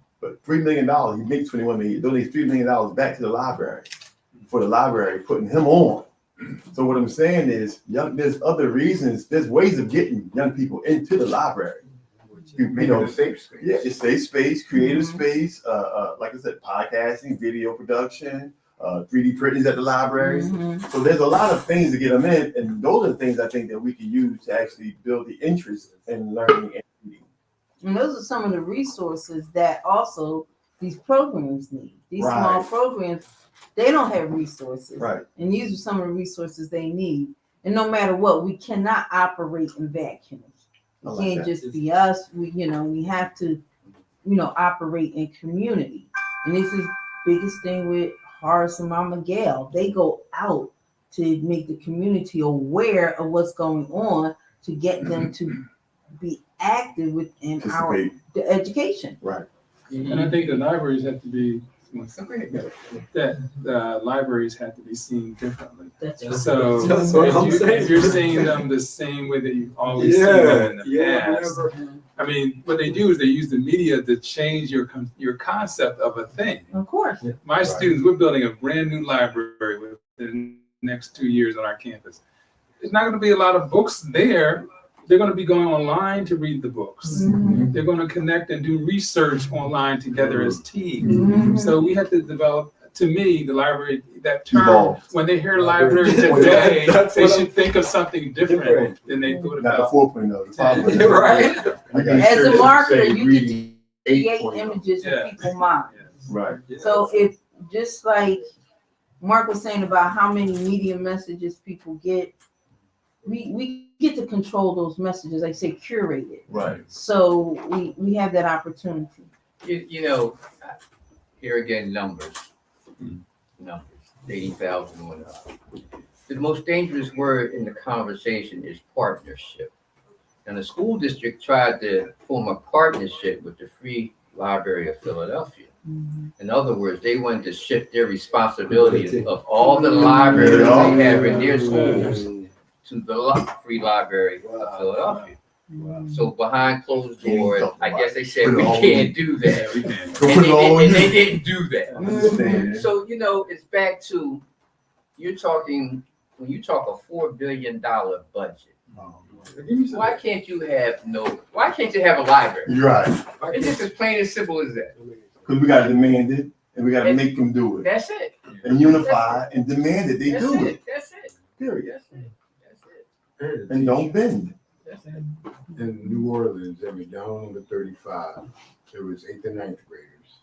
million. He makes $21 million. He donates $3 million back to the library for the library, putting him on. So what I'm saying is, there's other reasons. There's ways of getting young people into the library. A safe space. Yeah, it's safe space, creative space. Like I said, podcasting, video production, 3D printers at the library. So there's a lot of things to get them in, and those are the things I think that we can use to actually build the interest in learning and reading. And those are some of the resources that also these programs need. These small programs, they don't have resources. Right. And these are some of the resources they need. And no matter what, we cannot operate in vacuums. It can't just be us. We have to, operate in community. And this is the biggest thing with Horace and Mama Gail. They go out to make the community aware of what's going on to get them to be active within the education. Right. And I think the libraries have to be libraries have to be seen differently. That's right. So That's what I'm saying. if you're seeing them the same way that you've always seen them in the past. I mean, what they do is they use the media to change your concept of a thing. Of course. My students, we're building a brand new library within the next 2 years on our campus. There's not going to be a lot of books there. They're going to be going online to read the books. They're going to connect and do research online together as teams. So we have to develop, to me, the library, that term, when they hear library today, they should think of something different than they thought Not the about. 4.0, the 5.0. Right. As a marketer, you get to to create images in people's minds. Right. So if, just like Mark was saying about how many media messages people get, we get to control those messages, like say curated. Right. So we have that opportunity. Here again, numbers, 80,000 and whatnot. The most dangerous word in the conversation is partnership. And the school district tried to form a partnership with the Free Library of Philadelphia. In other words, they wanted to shift their responsibility of all the libraries they have in their schools to the Free Library of Philadelphia. So behind closed doors, I guess they said we can't do that. And they didn't do that. So, it's back to, you're talking, when you talk a $4 billion budget, why can't you have a library? You're right. It's just as plain and simple as that. Because we got to demand it and we got to make them do it That's it. and unify and demand that they do it. That's it. Period. That's it. That's it. And don't bend. That's it. In New Orleans, at McDonald number 35, there was 8th and 9th graders.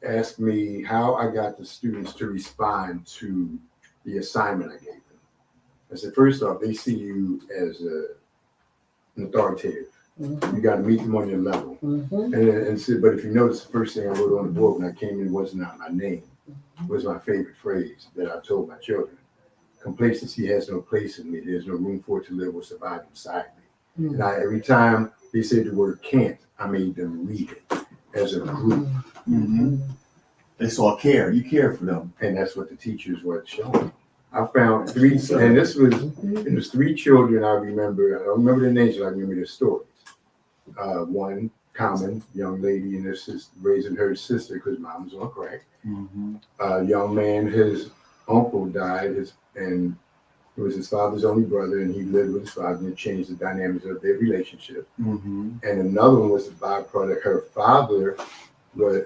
Asked me how I got the students to respond to the assignment I gave them. I said, first off, they see you as an authoritative. You got to meet them on your level. And said, but if you notice, the first thing I wrote on the board when I came in was not my name. It was my favorite phrase that I told my children. Complacency has no place in me. There's no room for it to live or survive inside me. And every time they said the word can't, I made them read it as a group. They saw care. You care for them. And that's what the teachers were showing. I found 3, and it was 3 children I remember. I don't remember their names, but I remember their stories. One common young lady and her sister raising her sister because mom was on crack. A young man, his uncle died, and it was his father's only brother, and he lived with his father, and it changed the dynamics of their relationship. And another one was a byproduct.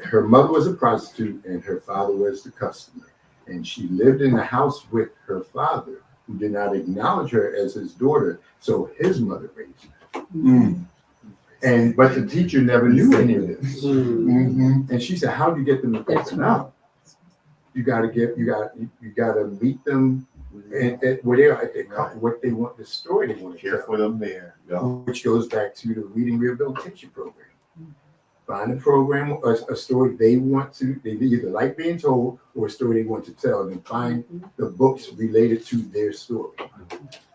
Her mother was a prostitute, and her father was the customer. And she lived in the house with her father, who did not acknowledge her as his daughter, so his mother raised her. But the teacher never knew any of this. And she said, "How do you get them to open up? You got to meet them at what they want, the story they want to Care tell for them there. Yeah. which goes back to the reading rehabilitation program. Find a program, a story they either like being told or a story they want to tell, and find the books related to their story,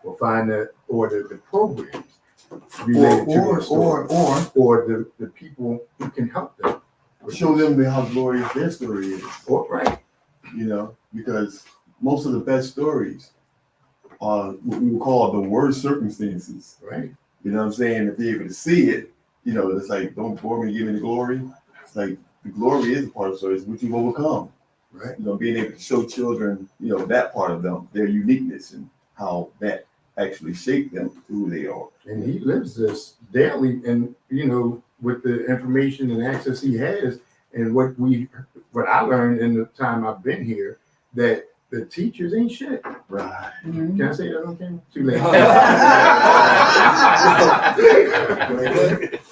or find the programs related to their story, or the people who can help them. Show them how glorious their story is. Right. Because most of the best stories are what we would call the worst circumstances. Right. You know what I'm saying? If they're able to see it, it's like, don't bore me, give me the glory. It's like the glory is a part of the story, it's what you've overcome. Right. Being able to show children, that part of them, their uniqueness and how that actually shaped them to who they are. And he lives this daily, and with the information and access he has, and what I learned in the time I've been here, that the teachers ain't shit. Right. Can I say that on camera? Too late.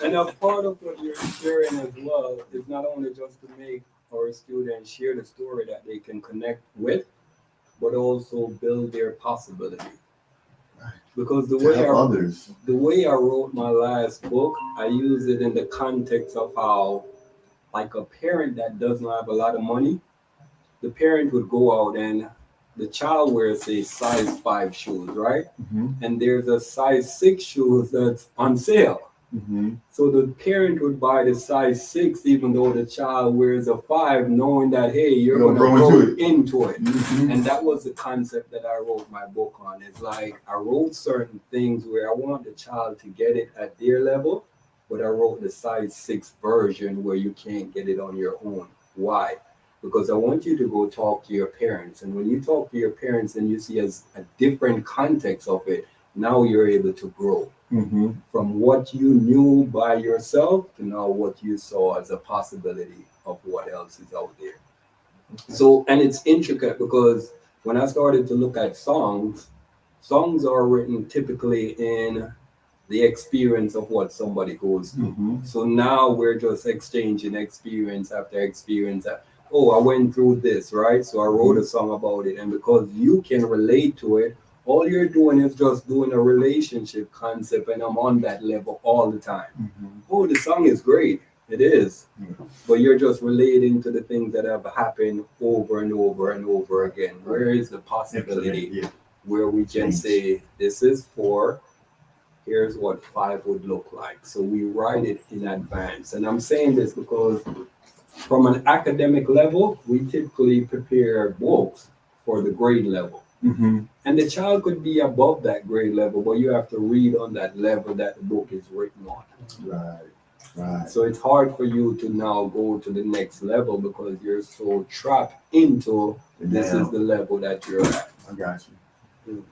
And a part of what you're sharing as well is not only just to make our students share the story that they can connect with, but also build their possibility. Because the way I wrote my last book, I use it in the context of how, like, a parent that doesn't have a lot of money, the parent would go out and the child wears a size 5 shoes, right? And there's a size 6 shoes that's on sale. So the parent would buy the size 6, even though the child wears a 5, knowing that, hey, you're going to grow into it. And that was the concept that I wrote my book on. It's like I wrote certain things where I want the child to get it at their level, but I wrote the size 6 version where you can't get it on your own. Why? Because I want you to go talk to your parents. And when you talk to your parents and you see as a different context of it, now you're able to grow from what you knew by yourself to now what you saw as a possibility of what else is out there. So, and it's intricate because when I started to look at songs are written typically in the experience of what somebody goes through. So now we're just exchanging experience after experience. Oh, I went through this, right? So I wrote a song about it. And because you can relate to it, all you're doing is just doing a relationship concept, and I'm on that level all the time. Oh, the song is great. It is. But you're just relating to the things that have happened over and over and over again. Where is the possibility where we can say, this is 4, here's what 5 would look like. So we write it in advance. And I'm saying this because from an academic level, we typically prepare books for the grade level. And the child could be above that grade level, but you have to read on that level that the book is written on. Right. Right. So it's hard for you to now go to the next level because you're so trapped into this is the level that you're at. I got you. You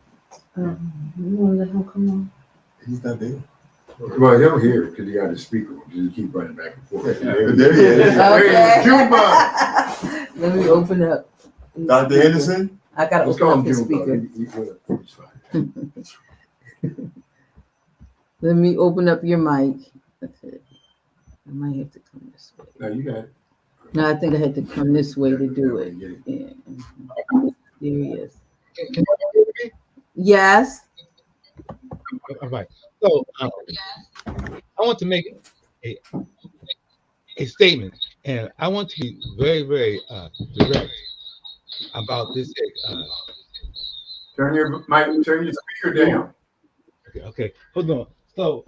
want to let him come on? He's not there. Well, they'll hear it because you got to speak on it. Just keep running back and forth. There he is. Okay. Cuba! Let me open up. Dr. Henderson? I gotta Let's open call up him the Cuba. speaker. He's fine. Let me open up your mic. Okay. I might have to come this way. No, you got it. No, I think I had to come this way to do it. Get it. Yeah. There he is. Can you hear me? Yes. All right. So I want to make a statement, and I want to be very, very direct about this. Turn your speaker down. Okay, hold on. So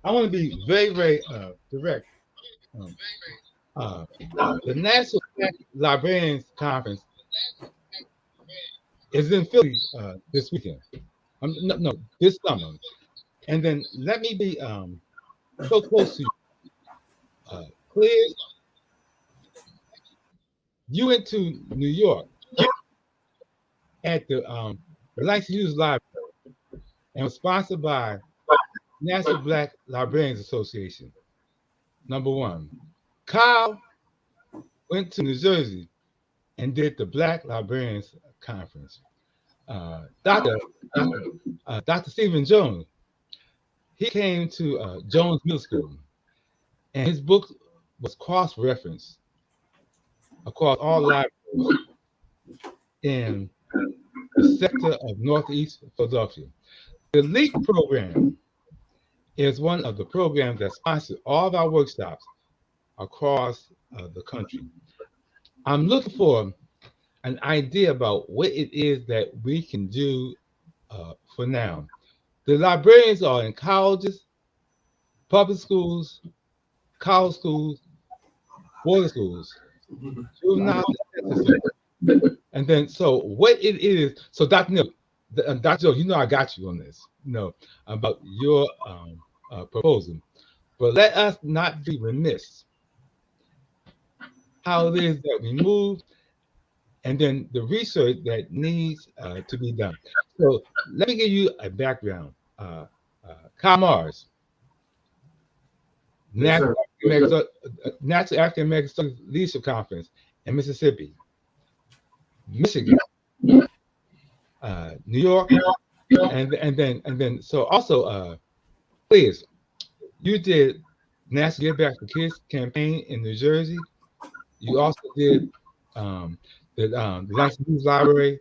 I want to be very, very direct. The National Black Librarians Conference is in Philly this weekend. No, this summer. And then let me be so close to you. Clear, you went to New York at the License Users Library and was sponsored by National Black Librarians Association. Number one. Kyle went to New Jersey and did the Black Librarians Conference. Dr. Stephen Jones, he came to Jones Middle School, and his book was cross-referenced across all libraries in the sector of Northeast Philadelphia. The LEAP program is one of the programs that sponsors all of our workshops across the country. I'm looking for an idea about what it is that we can do for now. The librarians are in colleges, public schools, college schools, boarding schools, juvenile detention centers. And then, so what it is, so Dr. Neal, Dr. Joe, you know I got you on this, about your proposal. But let us not be remiss how it is that we move, and then the research that needs to be done. So let me give you a background. Kyle Mars, Yes, National African American Studies Leadership Conference in Mississippi, Michigan, New York, and then so also please, you did National Give Back for Kids campaign in New Jersey. You also did the License Users Library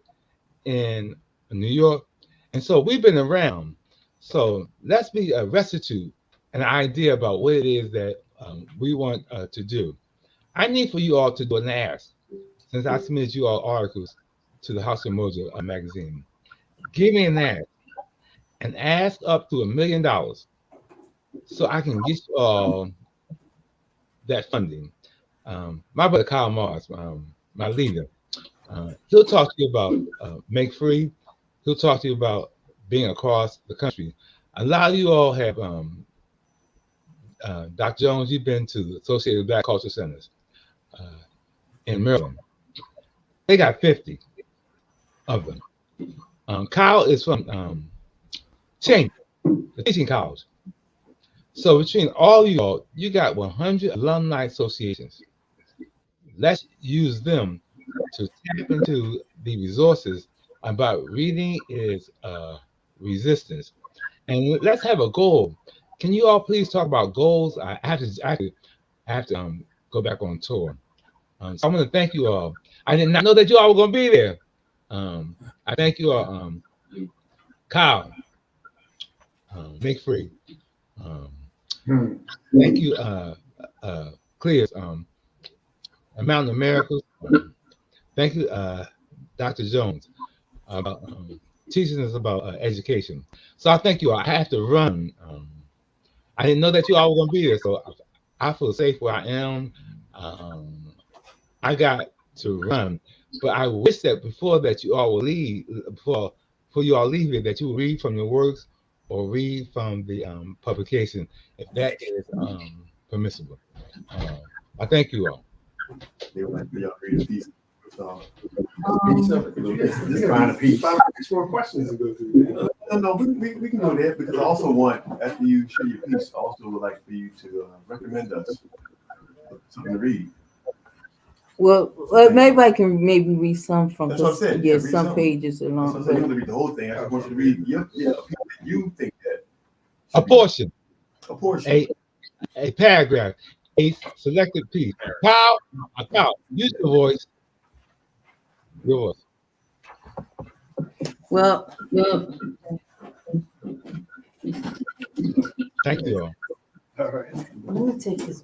in New York. And so we've been around. So let's be restitute an idea about what it is that we want to do. I need for you all to do an ask, since I submitted you all articles to the House of Umoja magazine. Give me an ask up to $1 million so I can get you all that funding. My brother Kyle Mars, my leader, he'll talk to you about Make Free. He'll talk to you about being across the country. A lot of you all have, Dr. Jones, you've been to the Associated Black Cultural Centers in Maryland. They got 50 of them. Kyle is from Chambers, the teaching college. So between all you all, you got 100 alumni associations. Let's use them to tap into the resources about reading is resistance. And let's have a goal. Can you all please talk about goals? I have to go back on tour. So I want to thank you all. I did not know that you all were going to be there. I thank you all. Kyle, Make Free. Thank you, Clears, Mountain America. Thank you, Dr. Jones, about teaching us about education. So I thank you all. I have to run. I didn't know that you all were going to be there, so I feel safe where I am. I got to run, but I wish that before that you all will leave, before you all leave here, that you will read from your works or read from the publication. If that is permissible. I thank you all. They would like for y'all to read a piece. Just find a piece. 6 more questions to go through. No, we can go there because I also want, after you share your piece, I also would like for you to recommend us something to read. Well, maybe I can read some from, That's what I said. yeah, Read some some. pages So along. I'm saying you have to read the whole thing. I just want you to read you think that A portion, a portion. a paragraph, a selected piece. Kyle, use your voice. Your voice. Well, Thank you all. All right. let me take this.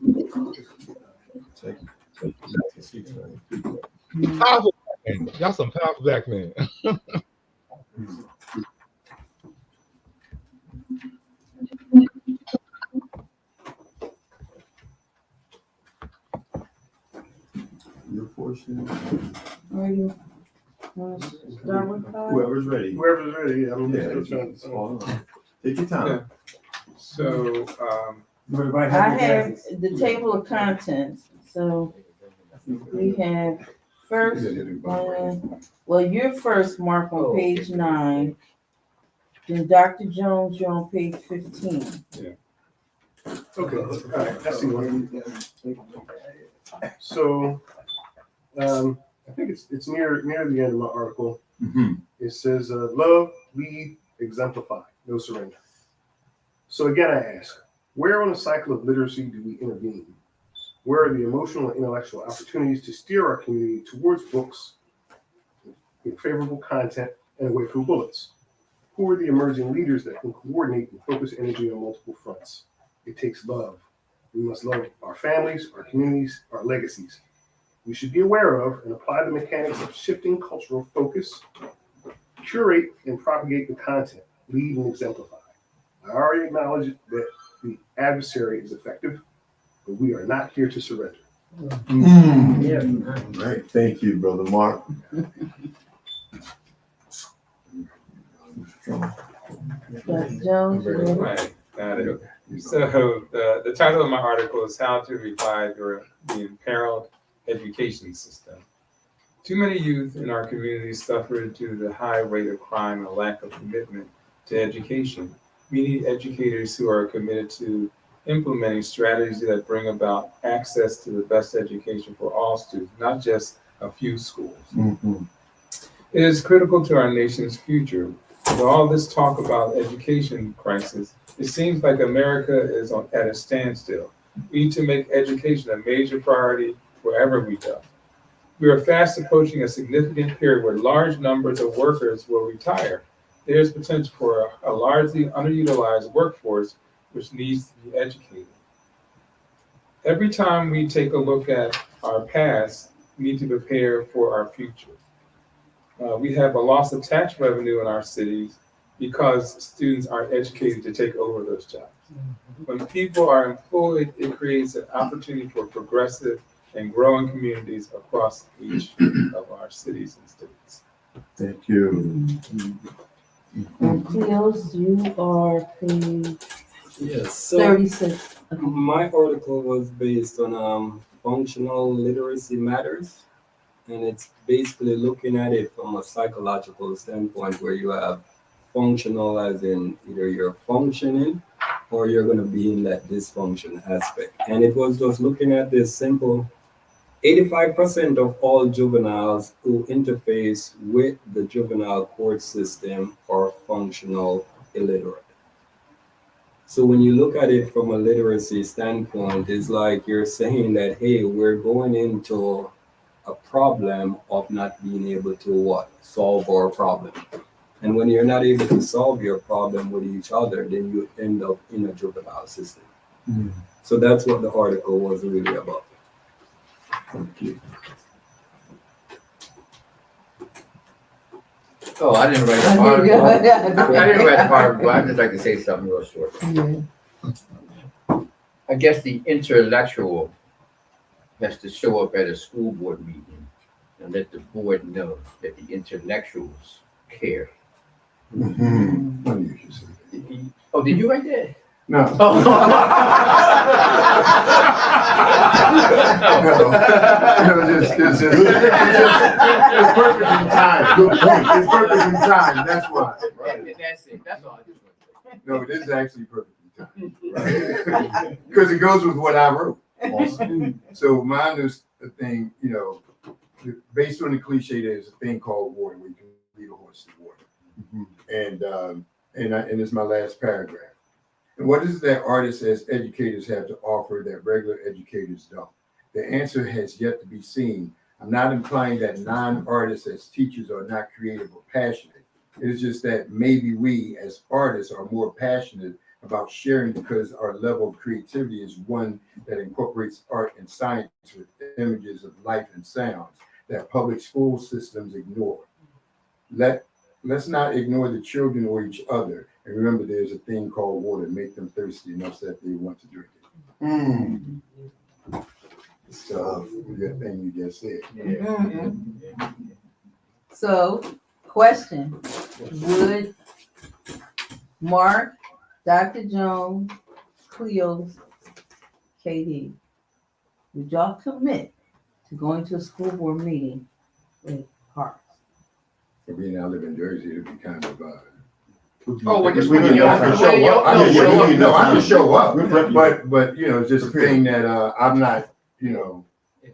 Powerful black men. Y'all some powerful black men. Your portion. Are you? Start with five? Whoever's ready. Whoever's ready, I'm Yeah, still trying it's to. all on. Take your time. So, I have the table of contents, so we have first, well, you're first, Mark, on page 9. Then Dr. Jones, you're on page 15. Okay, all right, I see one. So, I think it's near the end of my article. Mm-hmm. It says, love, lead, exemplify, no surrender. So again, I ask, where on the cycle of literacy do we intervene? Where are the emotional and intellectual opportunities to steer our community towards books, in favorable content, and away from bullets? Who are the emerging leaders that can coordinate and focus energy on multiple fronts? It takes love. We must love our families, our communities, our legacies. We should be aware of and apply the mechanics of shifting cultural focus, curate and propagate the content, lead and exemplify. I already acknowledge that the adversary is effective, but we are not here to surrender. Right. Thank you, Brother Mark. Dr. Jones, you ready? right, got it. So the title of my article is How to Revive the Imperiled Education System. Too many youth in our communities suffer due to the high rate of crime and lack of commitment to education. We need educators who are committed to implementing strategies that bring about access to the best education for all students, not just a few schools. Mm-hmm. It is critical to our nation's future. With all this talk about education crisis, it seems like America is at a standstill. We need to make education a major priority wherever we go. We are fast approaching a significant period where large numbers of workers will retire. There is potential for a largely underutilized workforce which needs to be educated. Every time we take a look at our past, we need to prepare for our future. We have a loss of tax revenue in our cities because students aren't educated to take over those jobs. When people are employed, it creates an opportunity for progressive and growing communities across each of our cities and states. Thank you. And Cleos, you are page Yes. So 36. my article was based on functional literacy matters, and it's basically looking at it from a psychological standpoint where you have functional as in either you're functioning or you're going to be in that dysfunction aspect. And it was just looking at this simple 85% of all juveniles who interface with the juvenile court system are functional illiterate. So when you look at it from a literacy standpoint, it's like you're saying that, hey, we're going into a problem of not being able to what? Solve our problem. And when you're not able to solve your problem with each other, then you end up in a juvenile system. Mm. So that's what the article was really about. Thank you. Oh, I didn't write the part. I didn't write the part, but I'd just like to say something real short. Yeah. I guess the intellectual has to show up at a school board meeting and let the board know that the intellectuals care. Mm-hmm. Funny you should say that. Oh, did you write that? No. It's perfectly timed. Good point. It's perfectly timed. That's why. That's it. That's all I just want to say. No, this is actually perfectly timed. Because it goes with what I wrote. Awesome. So mine is the thing, you know, based on the cliche, there's a thing called water where you can lead a horse to water. And it's my last paragraph. And what is it that artists as educators have to offer that regular educators don't? The answer has yet to be seen. I'm not implying that non-artists as teachers are not creative or passionate. It is just that maybe we as artists are more passionate about sharing because our level of creativity is one that incorporates art and science with images of life and sounds that public school systems ignore. Let's not ignore the children or each other. And remember, there's a thing called water. Make them thirsty enough that they want to drink it. So, that thing you just said. So, question, would Mark, Dr. Jones, Cleo's, KD, would y'all commit to going to a school board meeting with Hearts? If we now live in Jersey, it'd be kind of Oh, well, just We when can you I can show up. I can show up. No, I can show up. We're prepping. But you know, it's just a thing that I'm not, you know,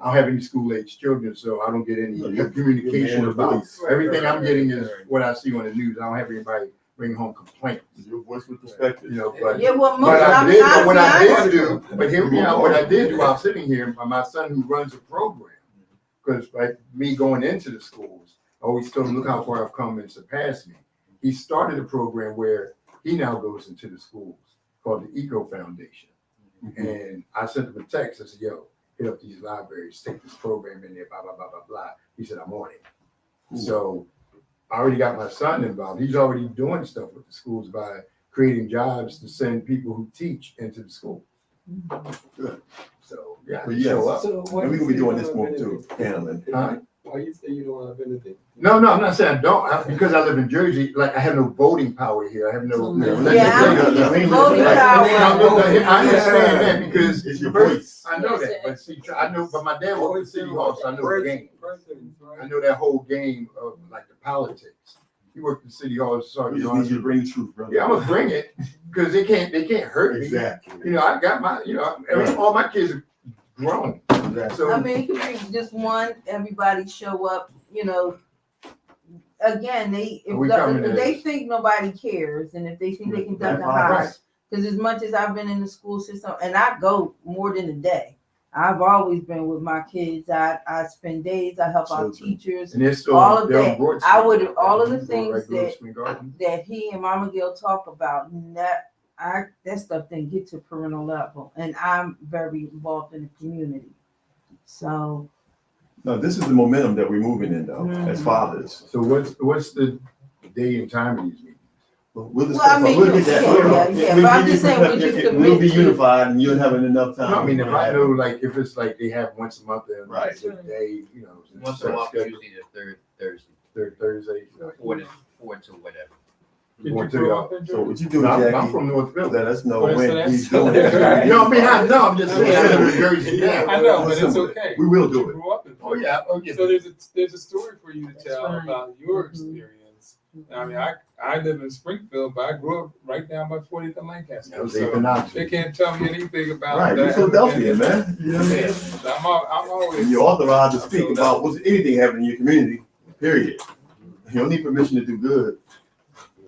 I don't have any school age children, so I don't get any communication about everything I'm getting is what I see on the news. I don't have anybody bring home complaints. Your voice with perspective. You know, but Yeah, well, most, but I did, but what I honestly, did do, but hear me out, what I did do while sitting here, my son who runs a program, because like me going into the schools, I always told him, look how far I've come and surpassed me. He started a program where he now goes into the schools called the Eco Foundation. And I sent him a text. I said, yo, hit up these libraries, take this program in there, blah, blah, blah, blah, blah. He said, I'm on it. So I already got my son involved. He's already doing stuff with the schools by creating jobs to send people who teach into the school. Good. So, yeah, But show yes, up. and we're gonna be doing this more too, paneling. Huh? Why you say you don't have anything? No, I'm not saying I don't. Because I live in Jersey, like I have no voting power here. I have no. voting power. I understand that because It's your voice. I know that, but see, I know, but my dad worked at City Hall, so I know the game. I know that whole game of like the politics. He worked at City Hall, so We you just know. need you to bring the truth, brother. Yeah, I'm gonna bring it because they can't hurt me. Exactly. You know, I got my, you know, I mean, all my kids are grown. Exactly. So I mean, it could be just one, everybody show up, you know. Again, if they think nobody cares, and if they think they can duck and hide, because as much as I've been in the school system, and I go more than a day, I've always been with my kids. I spend days, I help out teachers, and they're still all of they're on that. Broad I Street. would, all of the things Right, Grove that Spring Garden. that he and Mama Gail talk about, that stuff didn't get to parental level, and I'm very involved in the community. So No, this is the momentum that we're moving in though, as fathers. So what's the day and time of these meetings? We'll discuss. Well, I mean, we'll get that. yeah, but I'm just saying we just We'll be commit to- unified, and you'll have enough time. No, I mean, if I know, like, if it's like they have once a month, and Right. it's a day, you know, Once a month, usually the third Thursday, third Thursday. four to whatever. You want to So what you do, I'm Jackie? from Northville. Let us know Well, so when that's- he's doing it. No, I mean, I'm just saying, I live in Jersey Yeah, now. I know, but it's okay. We will do You it. grew up in Oh, yeah, So there's a story for you to tell right. about your Mhm. experience. I mean, I live in Springfield, but I grew up right down by 40th and Lancaster. That was So Economics. they can't tell me anything about Right, that. you're Philadelphia, man. You know what I mean? Yeah, I'm always. And you're authorized to speak about what's anything happening in your community, period. You don't need permission to do good.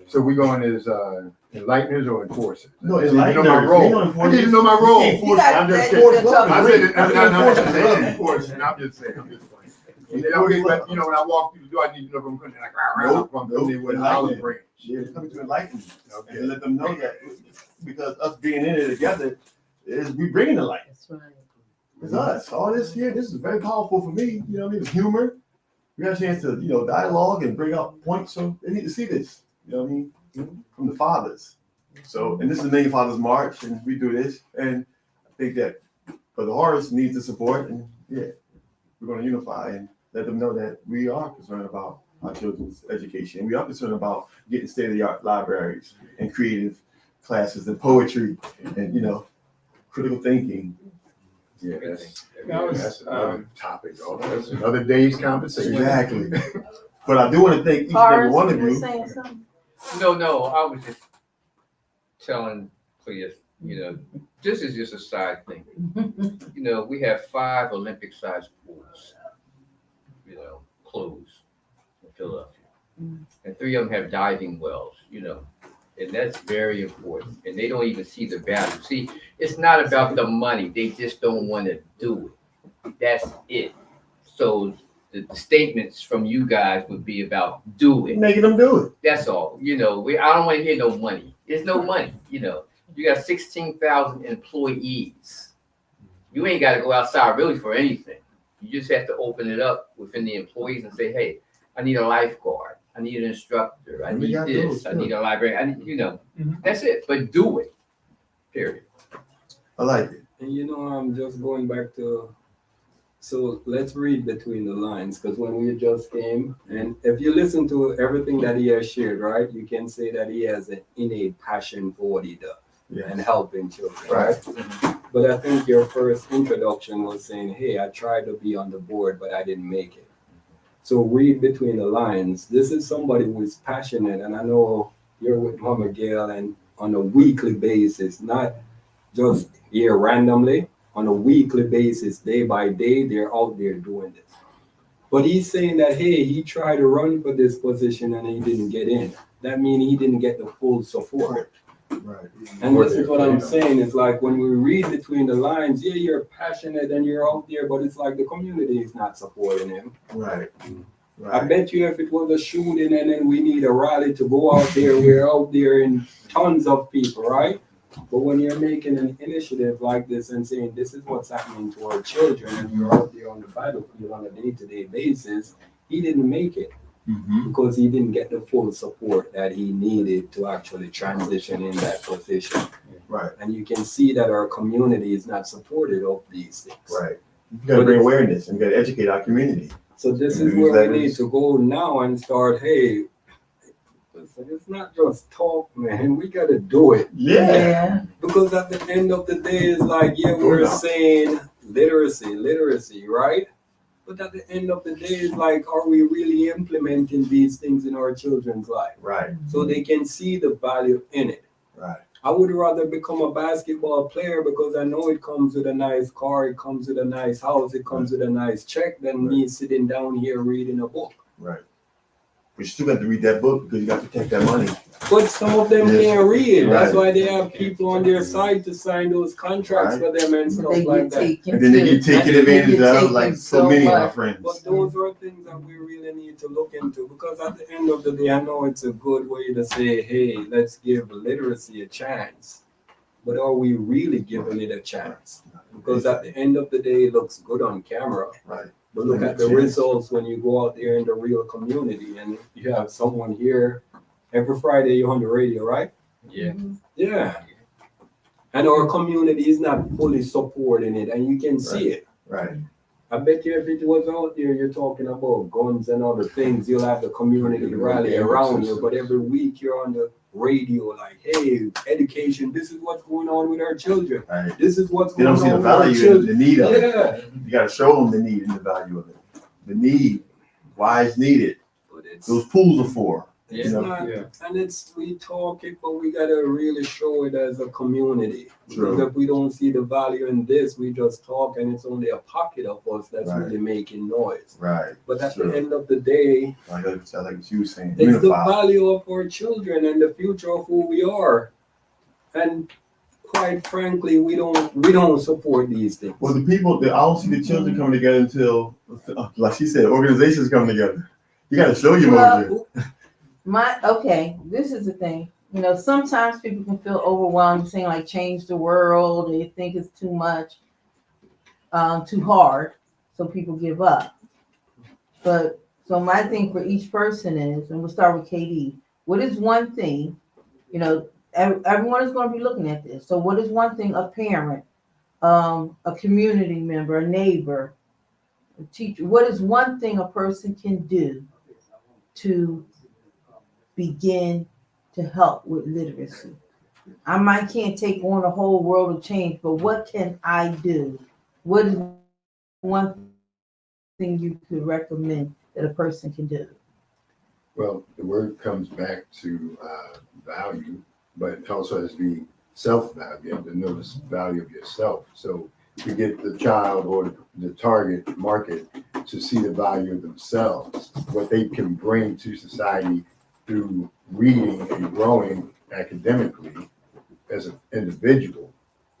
So we going as enlighteners or enforcers? No, So you know enlighteners. my We role. don't enforce I didn't it. know my You role. can't force- You got- I'm just that- saying. that's I all said right. it. I'm Enforce not it. saying enforcing. I'm just saying. I'm just playing. Okay, but you know, when I walk through the door, I need to know if I'm going to like, Nope, I'm building with an olive branch. Yeah, it's coming to enlighten you. Okay. And let them know that because us being in it together is we bringing the light. That's right. It's us. All this here, this is very powerful for me. You know what I mean? It's humor. We got a chance to, dialogue and bring up points. So they need to see this. You know what I mean? From the fathers. So, and this is the Million Fathers March, and we do this. And I think that for the Horace needs the support, and yeah, we're going to unify and let them know that we are concerned about our children's education. We are concerned about getting state-of-the-art libraries and creative classes and poetry and, critical thinking. Yeah, that's That was, that's another topic. Though. That's another day's conversation. Exactly. But I do want to thank each and every Horace, one of you were you. saying something? No, I was just telling Cleus, this is just a side thing. We have 5 Olympic-sized pools, closed in Philadelphia. And 3 of them have diving wells, and that's very important. And they don't even see the value. See, it's not about the money. They just don't want to do it. That's it. So the statements from you guys would be about do it. Making them do it. That's all. I don't want to hear no money. There's no money. You got 16,000 employees. You ain't got to go outside really for anything. You just have to open it up within the employees and say, hey, I need a lifeguard. I need an instructor. I We need got this. those, I need a library. Mhm. That's it. But do it. Period. I like it. And I'm just going back to, so let's read between the lines, because when we just came, and if you listen to everything that he has shared, right, you can say that he has an innate passion for what he does and helping children, right? But I think your first introduction was saying, hey, I tried to be on the board, but I didn't make it. So read between the lines. This is somebody who is passionate, and I know you're with Mama Gail, and on a weekly basis, not just here randomly, on a weekly basis, day by day, they're out there doing this. But he's saying that, hey, he tried to run for this position and he didn't get in. That means he didn't get the full support. Right. And this is what I'm saying. It's like when we read between the lines, yeah, you're passionate and you're out there, but it's like the community is not supporting him. Right. I Right. bet you if it was a shooting and then we need a rally to go out there, we're out there in tons of people, right? But when you're making an initiative like this and saying this is what's happening to our children and you're out there on the battlefield on a day-to-day basis, he didn't make it because he didn't get the full support that he needed to actually transition in that position. Right. And you can see that our community is not supportive of these things. Right. You got to bring awareness and you got to educate our community. So this is where we need to go now and start, hey, listen, it's not just talk, man. We got to do it. Yeah. Because at the end of the day, it's like, yeah, we're saying literacy, right? But at the end of the day, it's like, are we really implementing these things in our children's life? Right. So they can see the value in it. Right. I would rather become a basketball player because I know it comes with a nice car, it comes with a nice house, it comes with a nice check than me sitting down here reading a book. Right. But you still got to read that book because you got to take that money. But some of them can't read. That's Right. why they have people on their side to sign those contracts for them and stuff They like get that. taken And then they get too. taken advantage of like so many of my friends. But those are things that we really need to look into because at the end of the day, I know it's a good way to say, hey, let's give literacy a chance. But are we really giving it a chance? Because at the end of the day, it looks good on camera. Right. But look at the results when you go out there in the real community and you have someone here every Friday you're on the radio, right? Yeah. Yeah. And our community is not fully supporting it and you can see it. Right. I bet you if it was out there, you're talking about guns and other things, you'll have the community rally around you. But every week you're on the radio like, hey, education, this is what's going on with our children. Right. This is what's They going don't see the on with our value and children. the need of it. Yeah. You got to show them the need and the value of it. The need, why it's needed. But it's Those pools are for. Yeah. It's You know? not, Yeah. and we talk it, but we gotta really show it as a community. True. Because if we don't see the value in this, we just talk, and it's only a pocket of us that's Right. really making noise. Right. But at True. the end of the day, Like what you were saying. it's the Unify. value of our children and the future of who we are. And quite frankly, we don't support these things. Well, the people, I don't see the children coming together until, like she said, organizations come together. You got to show your mojo. Okay, this is the thing. Sometimes people can feel overwhelmed saying like change the world. They think it's too much, too hard. So people give up. But so my thing for each person is, and we'll start with KD. What is one thing, everyone is going to be looking at this. So what is one thing a parent, a community member, a neighbor, a teacher, what is one thing a person can do to begin to help with literacy? I might can't take on a whole world of change, but what can I do? What is one thing you could recommend that a person can do? Well, the word comes back to value, but it also has to be self-value. You have to know the value of yourself. So to get the child or the target market to see the value of themselves, what they can bring to society through reading and growing academically as an individual,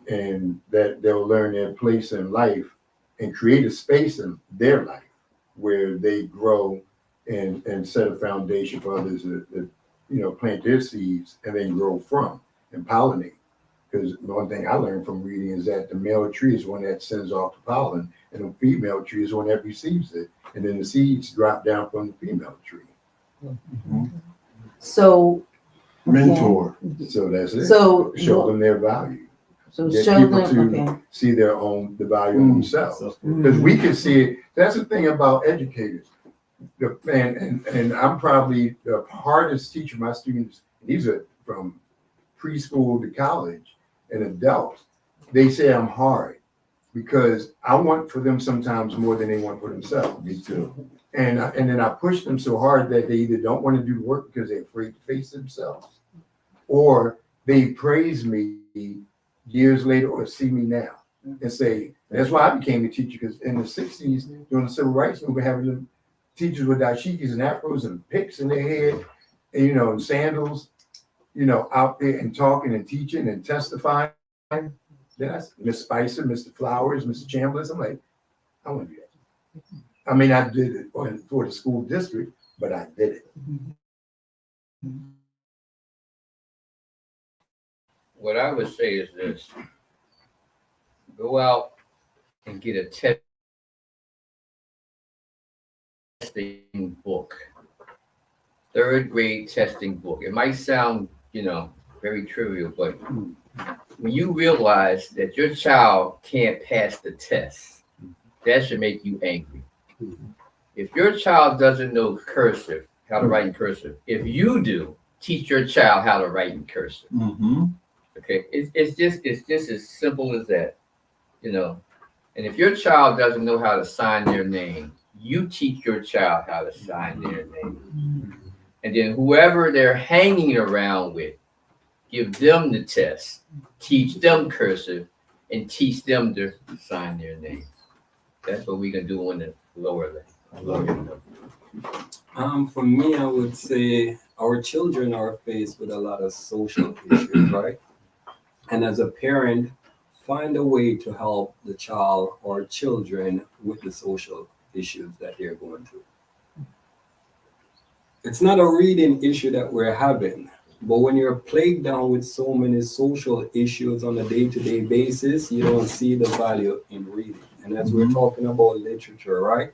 and that they'll learn their place in life and create a space in their life where they grow and set a foundation for others that plant their seeds and then grow from and pollinate. Because the one thing I learned from reading is that the male tree is one that sends off the pollen, and the female tree is one that receives it, and then the seeds drop down from the female tree. So Mentor. So that's it. So Show them their value. So Get show people them. to Okay. see their own the value of themselves, because we can see it. That's the thing about educators. And I'm probably the hardest teacher. My students, these are from preschool to college and adults. They say I'm hard because I want for them sometimes more than they want for themselves. Me too. And then I push them so hard that they either don't want to do the work because they're afraid to face themselves, or they praise me years later or see me now and say, that's why I became a teacher, because in the 60s, during the civil rights movement, having them teachers with dashikis and afros and picks in their head and, and sandals, out there and talking and teaching and testifying. That's Miss Spicer, Mr. Flowers, Mr. Chambliss. I'm like, I want to do that. I mean, I did it for the school district, but I did it. What I would say is this: go out and get a testing book, third grade testing book. It might sound, very trivial, but when you realize that your child can't pass the test, that should make you angry. If your child doesn't know cursive, how to write in cursive, if you do, teach your child how to write in cursive. Okay, it's just as simple as that, And if your child doesn't know how to sign their name, you teach your child how to sign their name. And then whoever they're hanging around with, give them the test, teach them cursive, and teach them to sign their name. That's what we can do on the lower level. For me, I would say our children are faced with a lot of social issues, right? And as a parent, find a way to help the child or children with the social issues that they're going through. It's not a reading issue that we're having, but when you're plagued down with so many social issues on a day-to-day basis, you don't see the value in reading. And as we're talking about literature, right?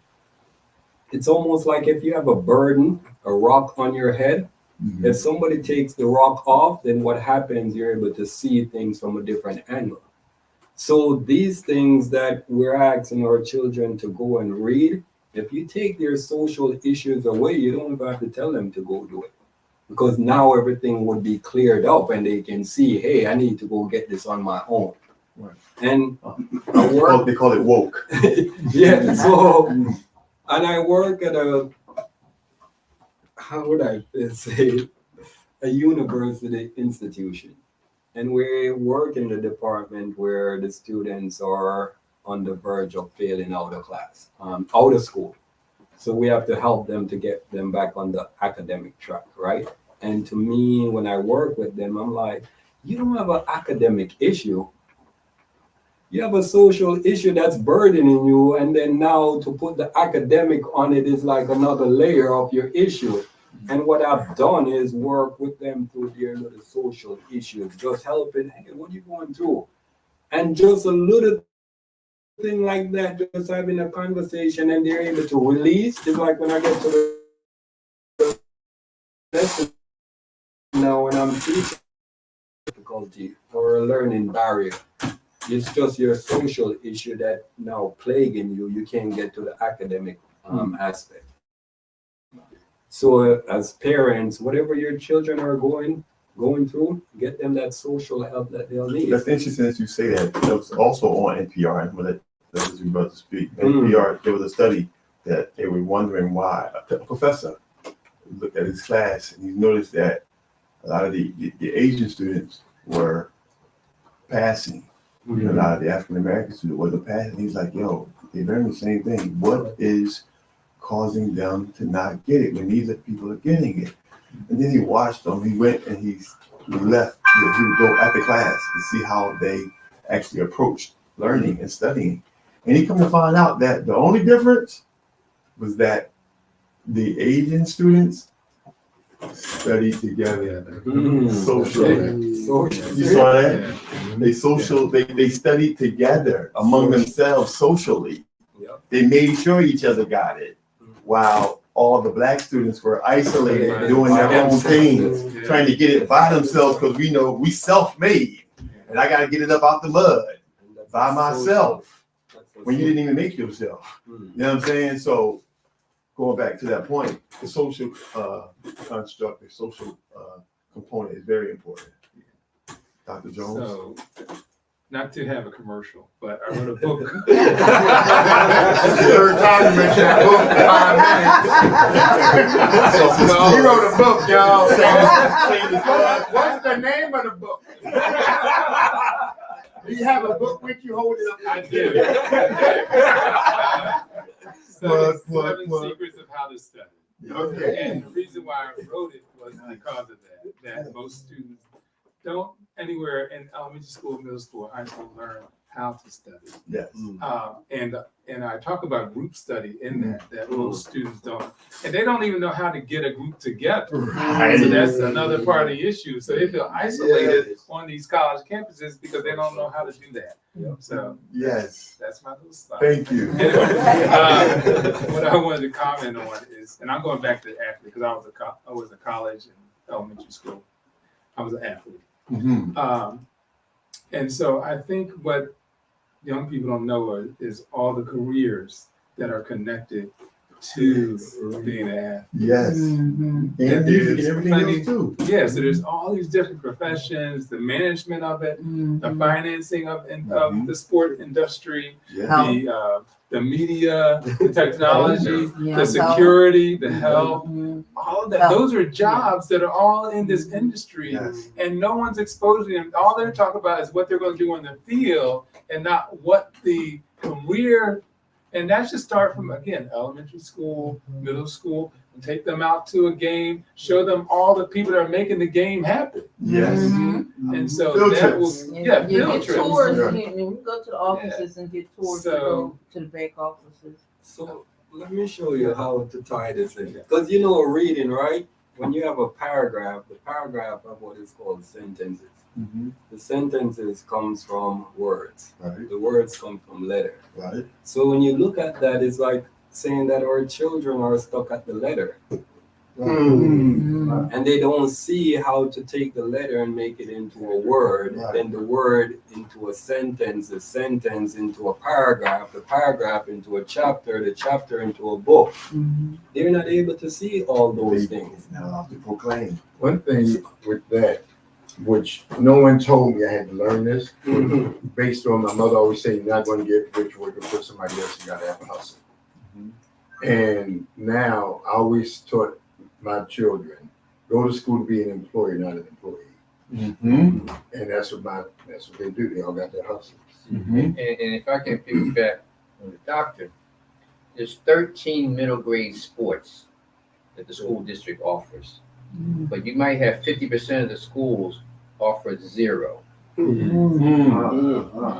It's almost like if you have a burden, a rock on your head, if somebody takes the rock off, then what happens, you're able to see things from a different angle. So these things that we're asking our children to go and read, if you take their social issues away, you don't even have to tell them to go do it. Because now everything would be cleared up and they can see, hey, I need to go get this on my own. Right. And They call it woke. yeah, so, and I work at a, how would I say, a university institution. And we work in the department where the students are on the verge of failing out of class, out of school. So we have to help them to get them back on the academic track, right? And to me, when I work with them, I'm like, you don't have an academic issue. You have a social issue that's burdening you. And then now to put the academic on it is like another layer of your issue. And what I've done is work with them through their little social issues, just helping, hey, what are you going through? And just a little thing like that, just having a conversation and they're able to release. It's like when I get to the lesson now when I'm teaching difficulty or a learning barrier. It's just your social issue that now plaguing you. You can't get to the academic aspect. So as parents, whatever your children are going, going through, get them that social help that they'll need. That's interesting that you say that. It was also on NPR, and when that was about to speak. NPR, there was a study that they were wondering why a professor looked at his class and he noticed that a lot of the Asian students were passing. A lot of the African American students wasn't passing. He's like, yo, they're learning the same thing. What is causing them to not get it when these people are getting it? And then he watched them. He went and he left. He would go after class to see how they actually approached learning and studying. And he come to find out that the only difference was that the Asian students studied together socially. You saw that? They studied together among themselves socially. They made sure each other got it, while all the black students were isolated, doing their own thing, trying to get it by themselves, because we know we self-made, and I got to get it up out the mud by myself when you didn't even make yourself. You know what I'm saying? So going back to that point, the social construct, the social component is very important. Dr. Jones? So, not to have a commercial, but I wrote a book. Third time you mentioned that book in 5 minutes. You wrote a book, y'all. What's the name of the book? Do you have a book with you holding up? I do. Seven Secrets of How to Study. Okay. And the reason why I wrote it was because of that most students don't anywhere in elementary school, middle school, high school learn how to study. Yes. And I talk about group study in that most students don't, and they don't even know how to get a group together. So that's another part of the issue. So they feel isolated on these college campuses because they don't know how to do that. So yes, that's my little slide. Thank you. What I wanted to comment on is, and I'm going back to athlete because I was a college and elementary school. I was an athlete. And so I think what young people don't know is all the careers that are connected to being an athlete. Yes. And music and everything else too. Yeah, so there's all these different professions, the management of it, the financing of the sport industry, the media, the technology, the security, the health, all of that. Those are jobs that are all in this industry, and no one's exposing them. All they're talking about is what they're going to do on the field, and not what the career. And that should start from, again, elementary school, middle school, and take them out to a game, show them all the people that are making the game happen. Yes. And so Field that will, trips. You field get trips. tours. We go to the offices and get tours to So- go to the back offices. So let me show you how to tie this in. Because you know reading, right? When you have a paragraph, the paragraph of what is called sentences. The sentences comes from words. Right. The words come from letter. Right. So when you look at that, it's like saying that our children are stuck at the letter. And they don't see how to take the letter and make it into a word, then the word into a sentence, the sentence into a paragraph, the paragraph into a chapter, the chapter into a book. They're not able to see all those things. Not allowed to proclaim. One thing with that, which no one told me I had to learn this, based on my mother always saying, you're not going to get rich working for somebody else, you got to have a hustle. And now I always taught my children, go to school to be an employee, not an employee. And that's what they do. They all got their hustles. And if I can piggyback on the doctor, there's 13 middle grade sports that the school district offers. But you might have 50% of the schools offer 0.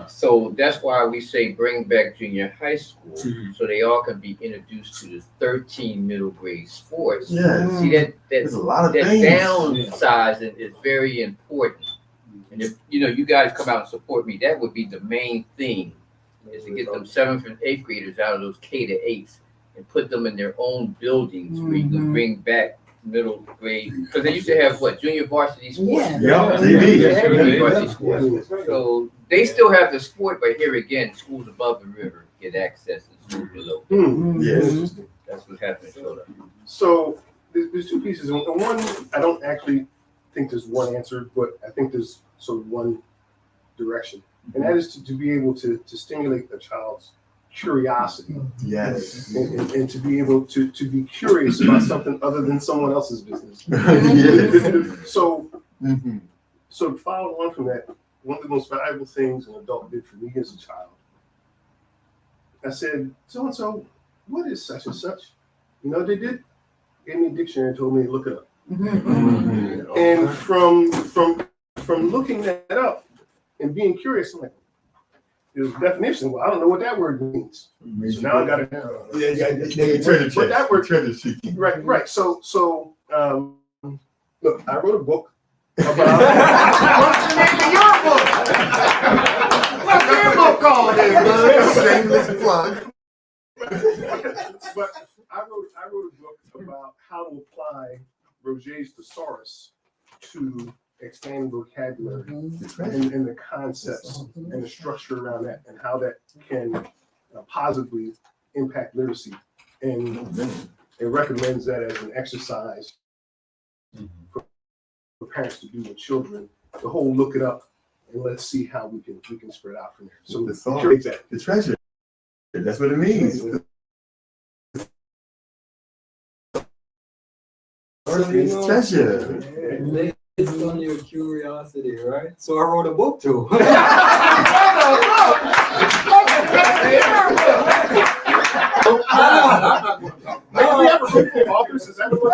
So that's why we say bring back junior high school, so they all can be introduced to the 13 middle grade sports. Yes. See There's a lot of that things. downsizing is very important. And if you guys come out and support me, that would be the main thing, is to get them 7th and 8th graders out of those K to 8s and put them in their own buildings where you can bring back middle grade, because they used to have junior varsity sports. Junior varsity sports. So they still have the sport, but here again, schools above the river get access to schools below. That's what happened. So there's 2 pieces. One, I don't actually think there's one answer, but I think there's sort of one direction, and that is to be able to stimulate a child's curiosity. Yes. And to be able to be curious about something other than someone else's business. So, Mhm. so to follow on from that, one of the most valuable things an adult did for me as a child, I said, so-and-so, what is such and such? You know, they gave me a dictionary and told me to look it up. Mhm. And from looking that up and being curious, I'm like, there's a definition. Well, I don't know what that word means. So now I got to. Yeah, treasure But that word, treasure seeking. right. So, look, I wrote a book about. What's the name of your book? What's your book called? Shameless plug. But I wrote a book about how to apply Roget's thesaurus to expand vocabulary and the concepts and the structure around that, and how that can positively impact literacy. And it recommends that as an exercise for parents to do with children. The whole look it up and let's see how we can spread out from there. So the treasure. That's what it means. It's treasure. Based on your curiosity, right? So I wrote a book too. We have a book for authors. Is that what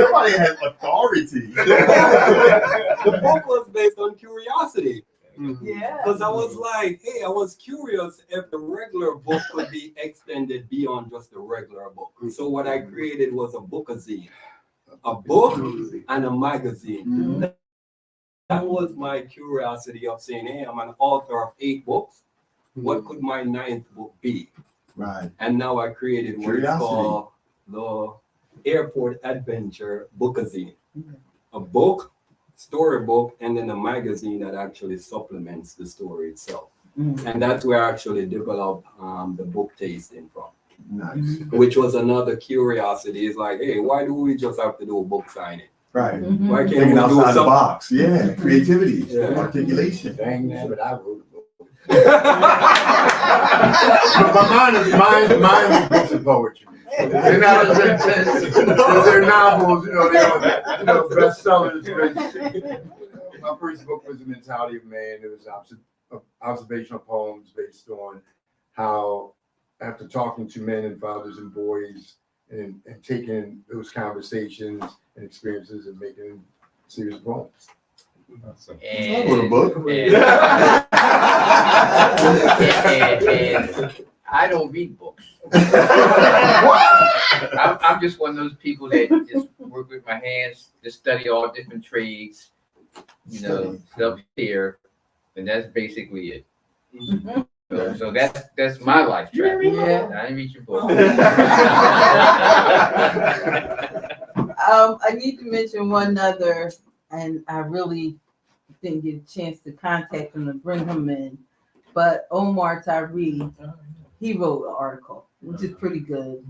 Somebody has authority. The book was based on curiosity. Yeah. Because I was like, hey, I was curious if the regular book could be extended beyond just the regular book. So what I created was a bookazine, a book and a magazine. That was my curiosity of saying, hey, I'm an author of 8 books. What could my 9th book be? Right. And now I created what is called the Airport Adventure Bookazine. A book, storybook, and then a magazine that actually supplements the story itself. And that's where I actually developed the book tasting from. Nice. Which was another curiosity. It's like, hey, why do we just have to do a book signing? Right. Why can't Thinking we do outside the something? box. Yeah. Creativity. Yeah. Articulation. Dang that, but I wrote a book. But mine was books of poetry. They're not as intense. They're novels, they're bestsellers. My first book was The Mentality of Man. It was observational poems based on how, after talking to men and fathers and boys and taking those conversations and experiences and making them serious poems. I wrote a book. And I don't read books. I'm just one of those people that just work with my hands, just study all different trades, stuff here, and that's basically it. So that's my life track. Yeah. I didn't read your book. I need to mention one other, and I really didn't get a chance to contact him to bring him in, but Omar Tyree, he wrote an article, which is pretty good.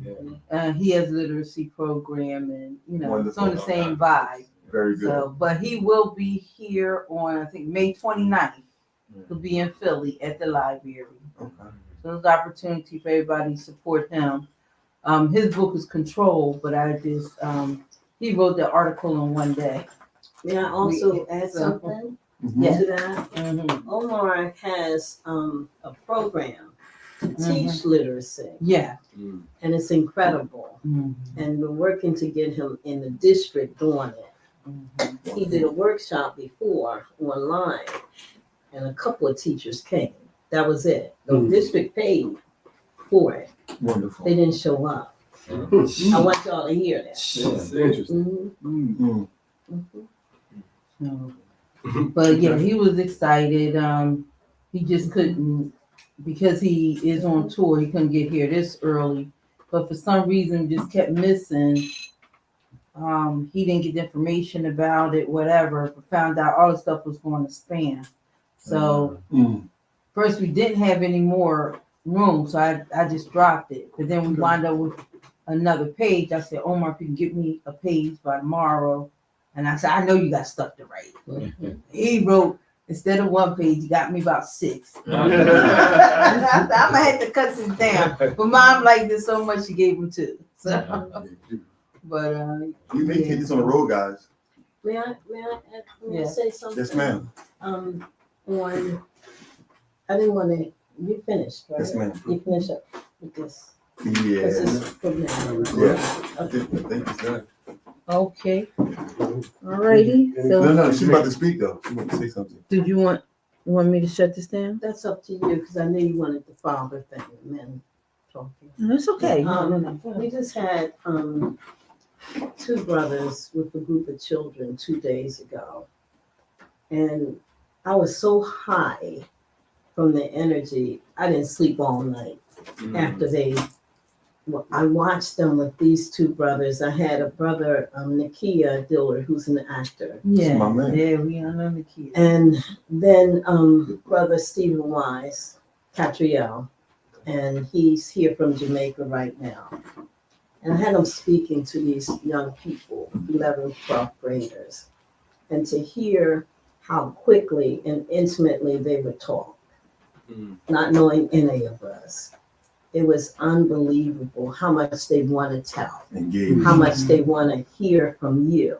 He has a literacy program, and it's on the same vibe. Very good. So, but he will be here on, I think, May 29th. He'll be in Philly at the library. Okay. So there's opportunity for everybody to support him. His book is Control, but he wrote the article in one day. May I also add something Yeah. to that? Mm-hmm. Omar has a program to teach literacy, Yeah. and it's incredible. Mm-hmm. And we're working to get him in the district doing it. Mm-hmm. He did a workshop before online, and a couple of teachers came. That was it. The district paid for it. Wonderful. They didn't show up. I want y'all to hear that. Interesting. Mhm. So, but yeah, he was excited. He just couldn't, because he is on tour, he couldn't get here this early. But for some reason, just kept missing. He didn't get the information about it, whatever, but found out all the stuff was going to spam. So first we didn't have any more room, so I just dropped it. But then we wound up with another page. I said, Omar, if you can get me a page by tomorrow, And I said, I know you got stuff to write. Mhm. He wrote, instead of 1 page, he got me about 6. I said, I'm gonna have to cut this down. But mom liked it so much, she gave him 2. So, but We may take this on the road, guys. May I Yeah. say something? Yes, ma'am. On, I didn't want to, you finished, right? Yes, ma'am. You finished up with this. Yeah. This is for now. Yeah. I think it's done. okay. Alrighty. No, So no, she's about to speak though. She want to say something. did you want me to shut this down? That's up to you, because I knew you wanted the father thing, and then talking. No, it's okay. No. We just had, 2 brothers with a group of children 2 days ago. And I was so high from the energy, I didn't sleep all night after I watched them with these 2 brothers. I had a brother, Nakia Diller, who's an actor. Yeah, My man. yeah, we are on the kids. And then brother Stephen Wise, Catriel, and he's here from Jamaica right now. And I had him speaking to these young people, 11th, 12th graders, and to hear how quickly and intimately they would talk, not knowing any of us. It was unbelievable how much they want to tell, Engage. how much they want to hear from you.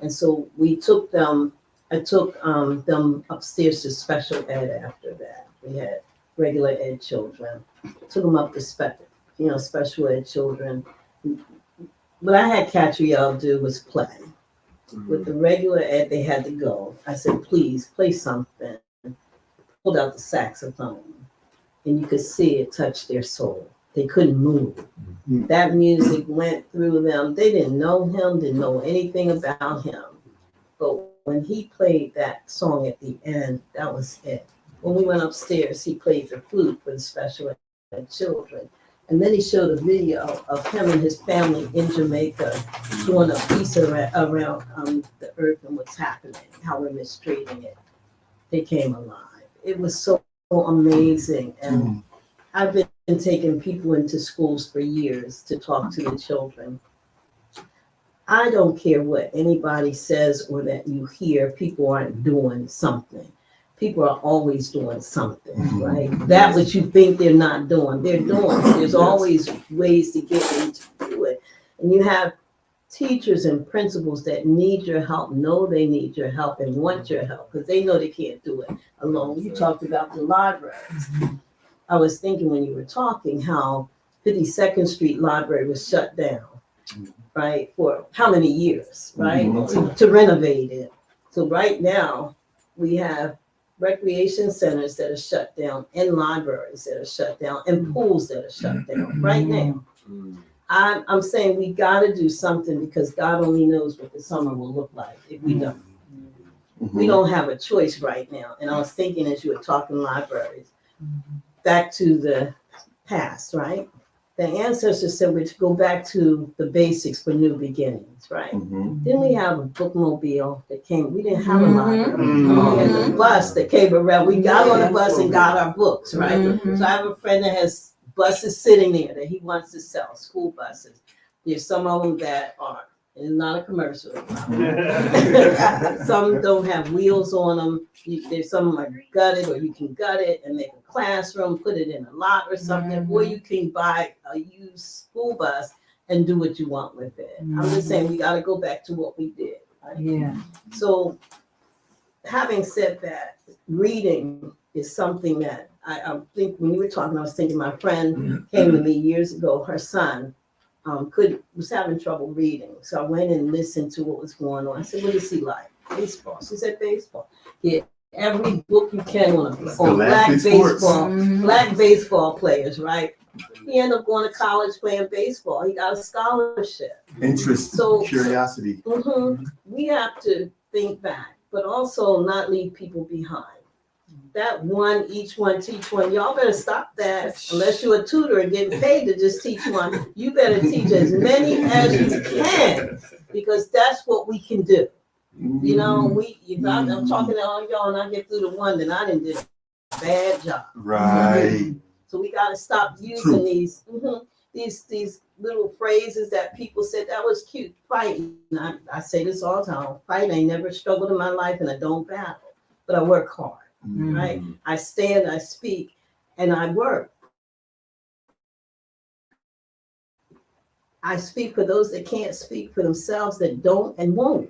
And so I took them upstairs to special ed after that. We had regular ed children, took them up to special ed children. What I had Catriel do was play. With the regular ed, they had to go. I said, please play something. Pulled out the saxophone, and you could see it touch their soul. They couldn't move. That music went through them. They didn't know him, didn't know anything about him. But when he played that song at the end, that was it. When we went upstairs, he played the flute for the special ed children. And then he showed a video of him and his family in Jamaica doing a piece around the earth and what's happening, how we're mistreating it. They came alive. It was so amazing. And I've been taking people into schools for years to talk to the children. I don't care what anybody says or that you hear, people aren't doing something. People are always doing something, right? That what you think they're not doing, they're doing. There's always ways to get them to do it. And you have teachers and principals that need your help, know they need your help and want your help because they know they can't do it alone. You talked about the libraries. I was thinking when you were talking how 52nd Street Library was shut down, right? For how many years, right? To renovate it. So right now we have recreation centers that are shut down and libraries that are shut down and pools that are shut down right now. I'm saying we got to do something because God only knows what the summer will look like if we don't. We don't have a choice right now. And I was thinking as you were talking libraries, back to the past, right? The ancestors said we're to go back to the basics for new beginnings, right? Then we have a bookmobile that came. We didn't have a library. We had the bus that came around. We got on the bus and got our books, right? So I have a friend that has buses sitting there that he wants to sell, school buses. There's some of them that are, it's not a commercial. Some don't have wheels on them. There's some are gutted, or you can gut it and make a classroom, put it in a lot or something, or you can buy a used school bus and do what you want with it. I'm just saying we got to go back to what we did. Right? Yeah. So, having said that, reading is something that I think when you were talking, I was thinking my friend came to me years ago. Her son was having trouble reading, so I went and listened to what was going on. I said, "What does he like?" Baseball. She said, "Baseball." Get every book you can on black baseball, black baseball players, right? He ended up going to college playing baseball. He got a scholarship. Interest, curiosity. We have to think back, but also not leave people behind. That one, each one, teach one. Y'all better stop that. Unless you're a tutor and getting paid to just teach one, you better teach as many as you can, because that's what we can do. You know, I'm talking to all y'all, and I get through the one that I didn't do a bad job. Right. So we got to stop using these. these little phrases that people said that was cute. Fighting. I say this all the time. Fighting. I never struggled in my life, and I don't battle, but I work hard. Right? I stand, I speak, and I work. I speak for those that can't speak for themselves, that don't and won't.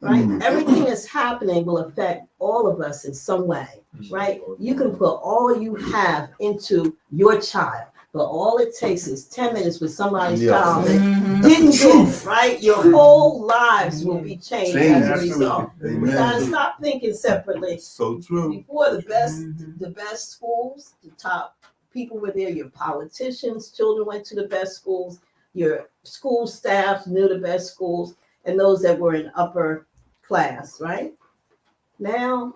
Right? Everything that's happening will affect all of us in some way. Right? You can put all you have into your child, but all it takes is 10 minutes with somebody's child that didn't get it, right? Your whole lives will be changed as a result. We gotta stop thinking separately. So true. Before the best schools, the top people were there, your politicians, children went to the best schools, your school staff knew the best schools, and those that were in upper class, right? Now,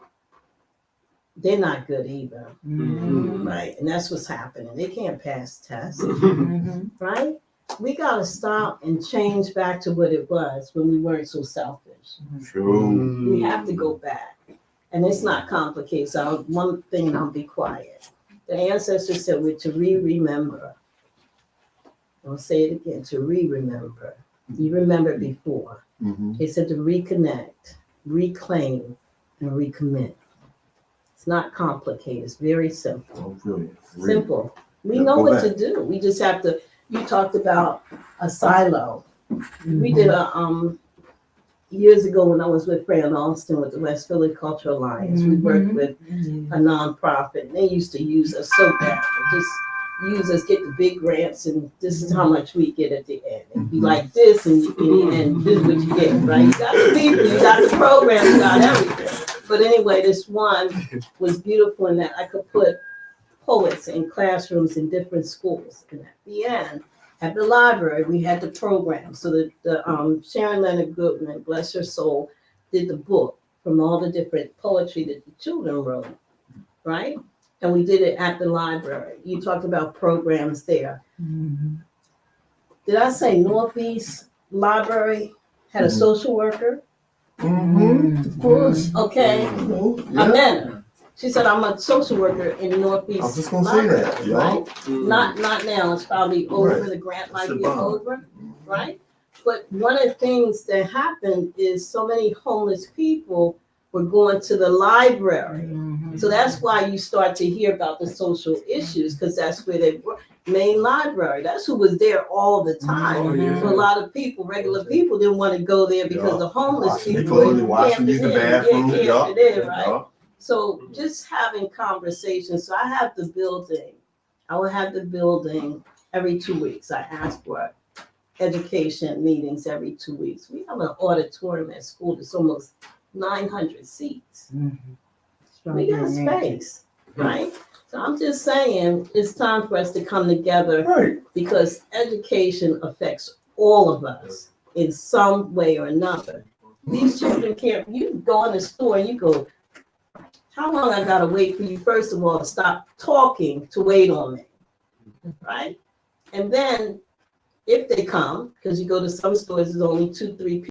they're not good either, right? And that's what's happening. They can't pass tests, right? We gotta stop and change back to what it was when we weren't so selfish. True. We have to go back, and it's not complicated. So one thing, and I'll be quiet. The ancestors said we're to remember. I'll say it again, to remember. You remembered before. They said to reconnect, reclaim, and recommit. It's not complicated. It's very simple. Oh, brilliant. Simple. We Yeah, know go what back. to do. We just have to. You talked about a silo. We did a years ago when I was with Fran Alston with the West Philly Cultural Alliance. We worked with a nonprofit. And they used to use us so bad. Just use us, get the big grants, and this is how much we get at the end. It'd be like this, and this is what you get, right? You got the people, you got the program, you got everything. But anyway, this one was beautiful in that I could put poets in classrooms in different schools. And at the end, at the library, we had the program. So the Sharon Leonard Goodman, bless her soul, did the book from all the different poetry that the children wrote, right? And we did it at the library. You talked about programs there. Did I say Northeast Library had a social worker? Of course. Okay. Yeah. Amanda. She said, I'm a social worker in Northeast. I was just gonna say that, Library, yeah. right? Not now. It's probably over. Right. The grant might It's a be bond. over, right? But one of the things that happened is so many homeless people were going to the library. So that's why you start to hear about the social issues, because that's where they were. Main library. That's who was there all the time. So a lot of people, regular people, didn't want to go there because the homeless Washing people the clothes, washing, camped use the in, bathroom. camped Yeah. in, right? Yeah. So just having conversations. So I have the building. I will have the building every 2 weeks. I ask for education meetings every 2 weeks. We have an auditorium at school that's almost 900 seats. We got space, right? So I'm just saying it's time for us to come together, Right. because education affects all of us in some way or another. These children can't, you go in the store and you go, how long I gotta wait for you, first of all, to stop talking to wait on me, right? And then if they come, because you go to some stores, there's only 2-3 people